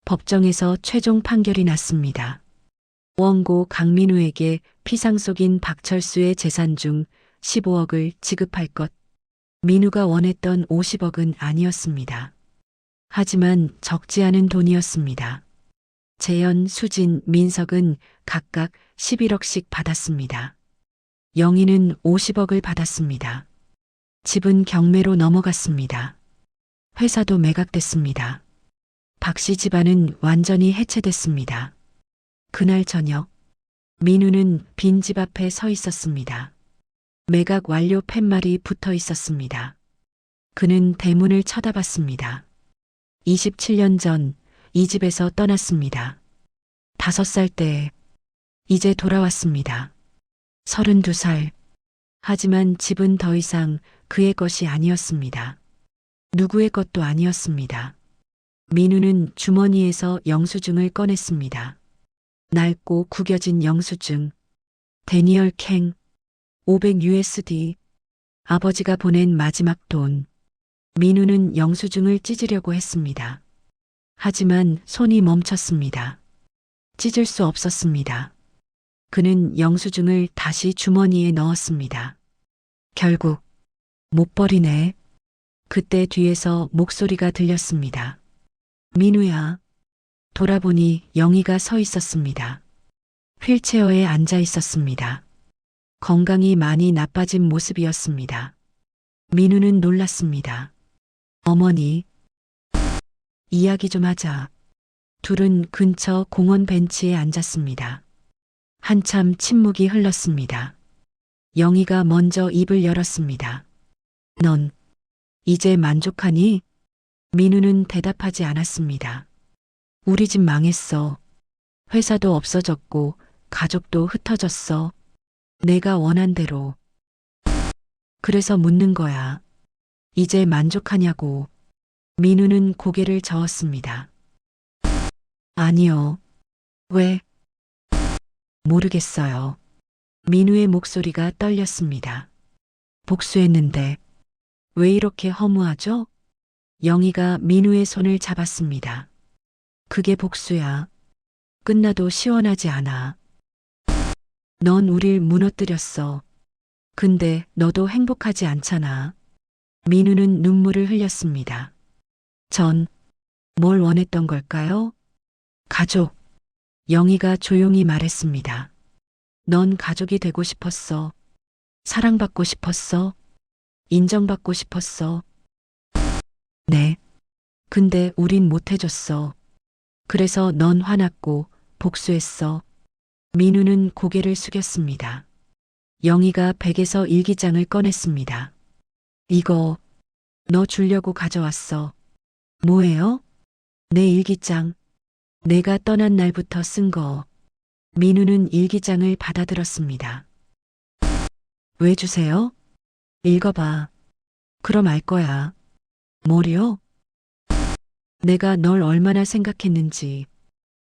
법정에서 최종 판결이 났습니다. 원고 강민우에게 피상 속인 박철수의 재산 중 15억을 지급할 것. 민우가 원했던 50억은 아니었습니다. 하지만 적지 않은 돈이었습니다. 재현, 수진, 민석은 각각 11억씩 받았습니다. 영희는 50억을 받았습니다. 집은 경매로 넘어갔습니다. 회사도 매각됐습니다. 박 씨 집안은 완전히 해체됐습니다. 그날 저녁, 민우는 빈 집 앞에 서 있었습니다. 매각 완료 팻말이 붙어 있었습니다. 그는 대문을 쳐다봤습니다. 27년 전 이 집에서 떠났습니다. 5살 때 이제 돌아왔습니다. 32살. 하지만 집은 더 이상 그의 것이 아니었습니다. 누구의 것도 아니었습니다. 민우는 주머니에서 영수증을 꺼냈습니다. 낡고 구겨진 영수증. 데니얼 캥 500 USD. 아버지가 보낸 마지막 돈. 민우는 영수증을 찢으려고 했습니다. 하지만 손이 멈췄습니다. 찢을 수 없었습니다. 그는 영수증을 다시 주머니에 넣었습니다. 결국 못 버리네. 그때 뒤에서 목소리가 들렸습니다. 민우야. 돌아보니 영희가 서 있었습니다. 휠체어에 앉아 있었습니다. 건강이 많이 나빠진 모습이었습니다. 민우는 놀랐습니다. 어머니. 이야기 좀 하자. 둘은 근처 공원 벤치에 앉았습니다. 한참 침묵이 흘렀습니다. 영희가 먼저 입을 열었습니다. 넌 이제 만족하니? 민우는 대답하지 않았습니다. 우리 집 망했어. 회사도 없어졌고 가족도 흩어졌어. 내가 원한 대로. 그래서 묻는 거야. 이제 만족하냐고. 민우는 고개를 저었습니다. 아니요. 왜? 모르겠어요. 민우의 목소리가 떨렸습니다. 복수했는데 왜 이렇게 허무하죠? 영희가 민우의 손을 잡았습니다. 그게 복수야. 끝나도 시원하지 않아. 넌 우릴 무너뜨렸어. 근데 너도 행복하지 않잖아. 민우는 눈물을 흘렸습니다. 전 뭘 원했던 걸까요? 가족. 영희가 조용히 말했습니다. 넌 가족이 되고 싶었어. 사랑받고 싶었어. 인정받고 싶었어. 네. 근데 우린 못해줬어. 그래서 넌 화났고 복수했어. 민우는 고개를 숙였습니다. 영희가 백에서 일기장을 꺼냈습니다. 이거 너 주려고 가져왔어. 뭐예요? 내 일기장. 내가 떠난 날부터 쓴 거. 민우는 일기장을 받아들었습니다. 왜 주세요? 읽어봐. 그럼 알 거야. 뭐요? 내가 널 얼마나 생각했는지.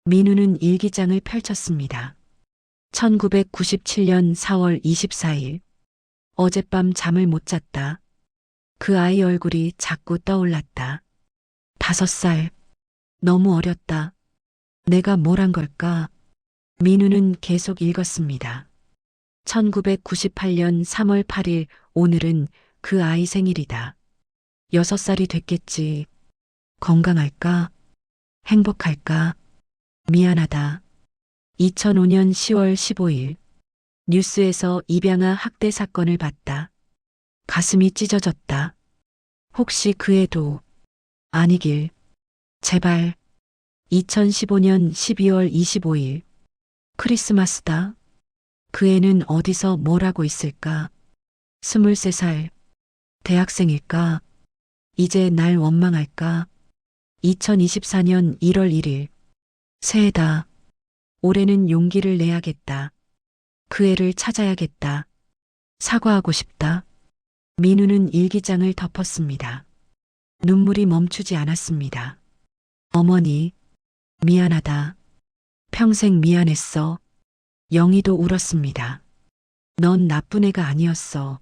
민우는 일기장을 펼쳤습니다. 1997년 4월 24일. 어젯밤 잠을 못 잤다. 그 아이 얼굴이 자꾸 떠올랐다. 5살. 너무 어렸다. 내가 뭘 한 걸까? 민우는 계속 읽었습니다. 1998년 3월 8일. 오늘은 그 아이 생일이다. 6살이 됐겠지. 건강할까? 행복할까? 미안하다. 2005년 10월 15일. 뉴스에서 입양아 학대 사건을 봤다. 가슴이 찢어졌다. 혹시 그 애도 아니길. 제발. 2015년 12월 25일. 크리스마스다. 그 애는 어디서 뭘 하고 있을까? 23살. 대학생일까? 이제 날 원망할까? 2024년 1월 1일. 새해다. 올해는 용기를 내야겠다. 그 애를 찾아야겠다. 사과하고 싶다. 민우는 일기장을 덮었습니다. 눈물이 멈추지 않았습니다. 어머니, 미안하다. 평생 미안했어. 영희도 울었습니다. 넌 나쁜 애가 아니었어.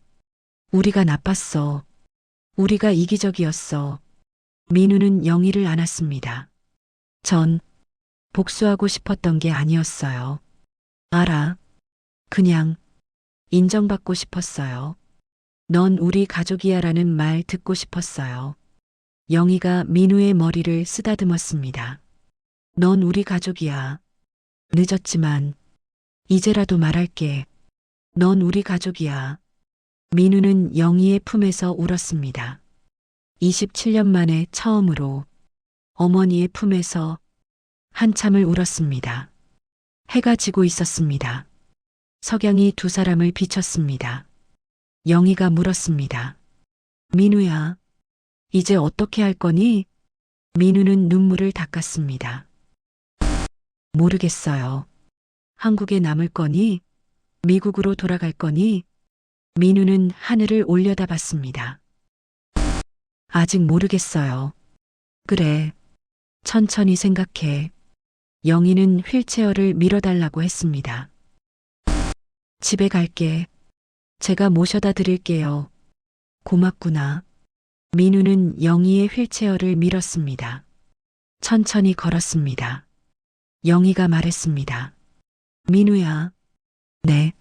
우리가 나빴어. 우리가 이기적이었어. 민우는 영희를 안았습니다. 전 복수하고 싶었던 게 아니었어요. 알아. 그냥 인정받고 싶었어요. 넌 우리 가족이야라는 말 듣고 싶었어요. 영희가 민우의 머리를 쓰다듬었습니다. 넌 우리 가족이야. 늦었지만 이제라도 말할게. 넌 우리 가족이야. 민우는 영희의 품에서 울었습니다. 27년 만에 처음으로 어머니의 품에서 한참을 울었습니다. 해가 지고 있었습니다. 석양이 두 사람을 비췄습니다. 영희가 물었습니다. 민우야, 이제 어떻게 할 거니? 민우는 눈물을 닦았습니다. 모르겠어요. 한국에 남을 거니? 미국으로 돌아갈 거니? 민우는 하늘을 올려다봤습니다. 아직 모르겠어요. 그래. 천천히 생각해. 영희는 휠체어를 밀어달라고 했습니다. 집에 갈게. 제가 모셔다 드릴게요. 고맙구나. 민우는 영희의 휠체어를 밀었습니다. 천천히 걸었습니다. 영희가 말했습니다. 민우야. 네.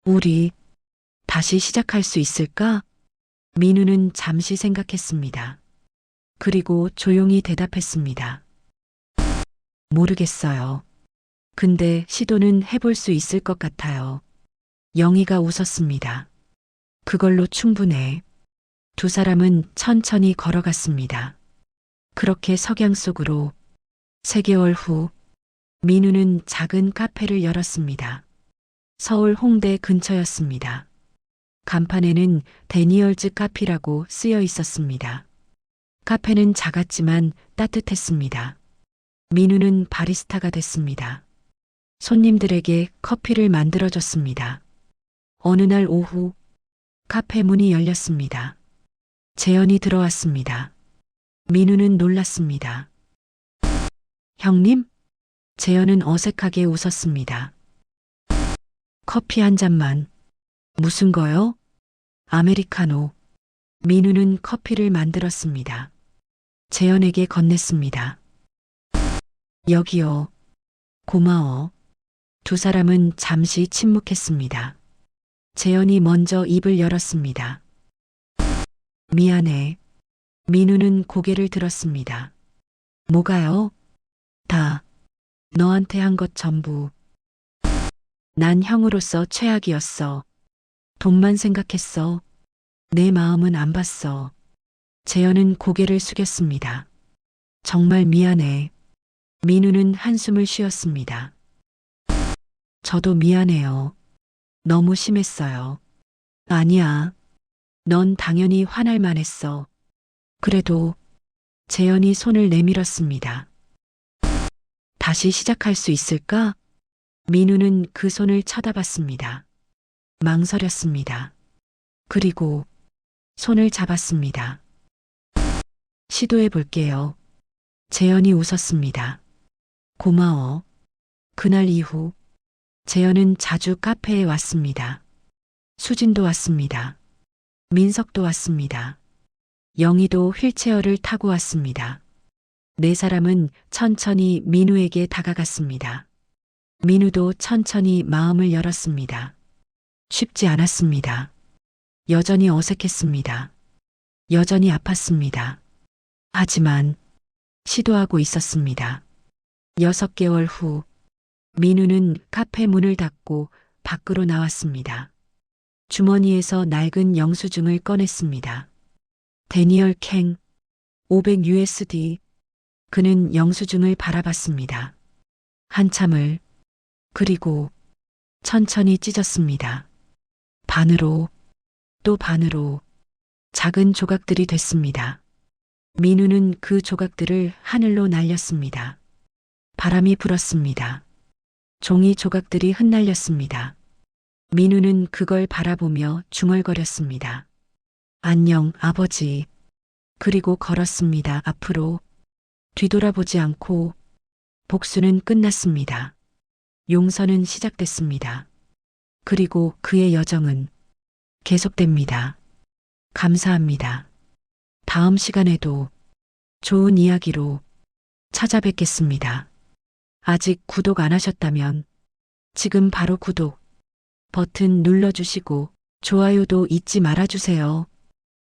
우리 다시 시작할 수 있을까? 민우는 잠시 생각했습니다. 그리고 조용히 대답했습니다. 모르겠어요. 근데 시도는 해볼 수 있을 것 같아요. 영희가 웃었습니다. 그걸로 충분해. 두 사람은 천천히 걸어갔습니다. 그렇게 석양 속으로 3개월 후 민우는 작은 카페를 열었습니다. 서울 홍대 근처였습니다. 간판에는 데니얼즈 카피라고 쓰여 있었습니다. 카페는 작았지만 따뜻했습니다. 민우는 바리스타가 됐습니다. 손님들에게 커피를 만들어줬습니다. 어느 날 오후 카페 문이 열렸습니다. 재현이 들어왔습니다. 민우는 놀랐습니다. 형님? 재현은 어색하게 웃었습니다. 커피 한 잔만. 무슨 거요? 아메리카노. 민우는 커피를 만들었습니다. 재현에게 건넸습니다. 여기요. 고마워. 두 사람은 잠시 침묵했습니다. 재현이 먼저 입을 열었습니다. 미안해. 민우는 고개를 들었습니다. 뭐가요? 다 너한테 한 것 전부. 난 형으로서 최악이었어. 돈만 생각했어. 내 마음은 안 봤어. 재현은 고개를 숙였습니다. 정말 미안해. 민우는 한숨을 쉬었습니다. 저도 미안해요. 너무 심했어요. 아니야. 넌 당연히 화날 만했어. 그래도 재현이 손을 내밀었습니다. 다시 시작할 수 있을까? 민우는 그 손을 쳐다봤습니다. 망설였습니다. 그리고 손을 잡았습니다. 시도해 볼게요. 재현이 웃었습니다. 고마워. 그날 이후 재현은 자주 카페에 왔습니다. 수진도 왔습니다. 민석도 왔습니다. 영희도 휠체어를 타고 왔습니다. 네 사람은 천천히 민우에게 다가갔습니다. 민우도 천천히 마음을 열었습니다. 쉽지 않았습니다. 여전히 어색했습니다. 여전히 아팠습니다. 하지만 시도하고 있었습니다. 6개월 후 민우는 카페 문을 닫고 밖으로 나왔습니다. 주머니에서 낡은 영수증을 꺼냈습니다. 데니얼 캥 500 USD. 그는 영수증을 바라봤습니다. 한참을 그리고 천천히 찢었습니다. 반으로 또 반으로 작은 조각들이 됐습니다. 민우는 그 조각들을 하늘로 날렸습니다. 바람이 불었습니다. 종이 조각들이 흩날렸습니다. 민우는 그걸 바라보며 중얼거렸습니다. 안녕, 아버지. 그리고 걸었습니다. 앞으로 뒤돌아보지 않고. 복수는 끝났습니다. 용서는 시작됐습니다. 그리고 그의 여정은 계속됩니다. 감사합니다. 다음 시간에도 좋은 이야기로 찾아뵙겠습니다. 아직 구독 안 하셨다면 지금 바로 구독 버튼 눌러주시고 좋아요도 잊지 말아주세요.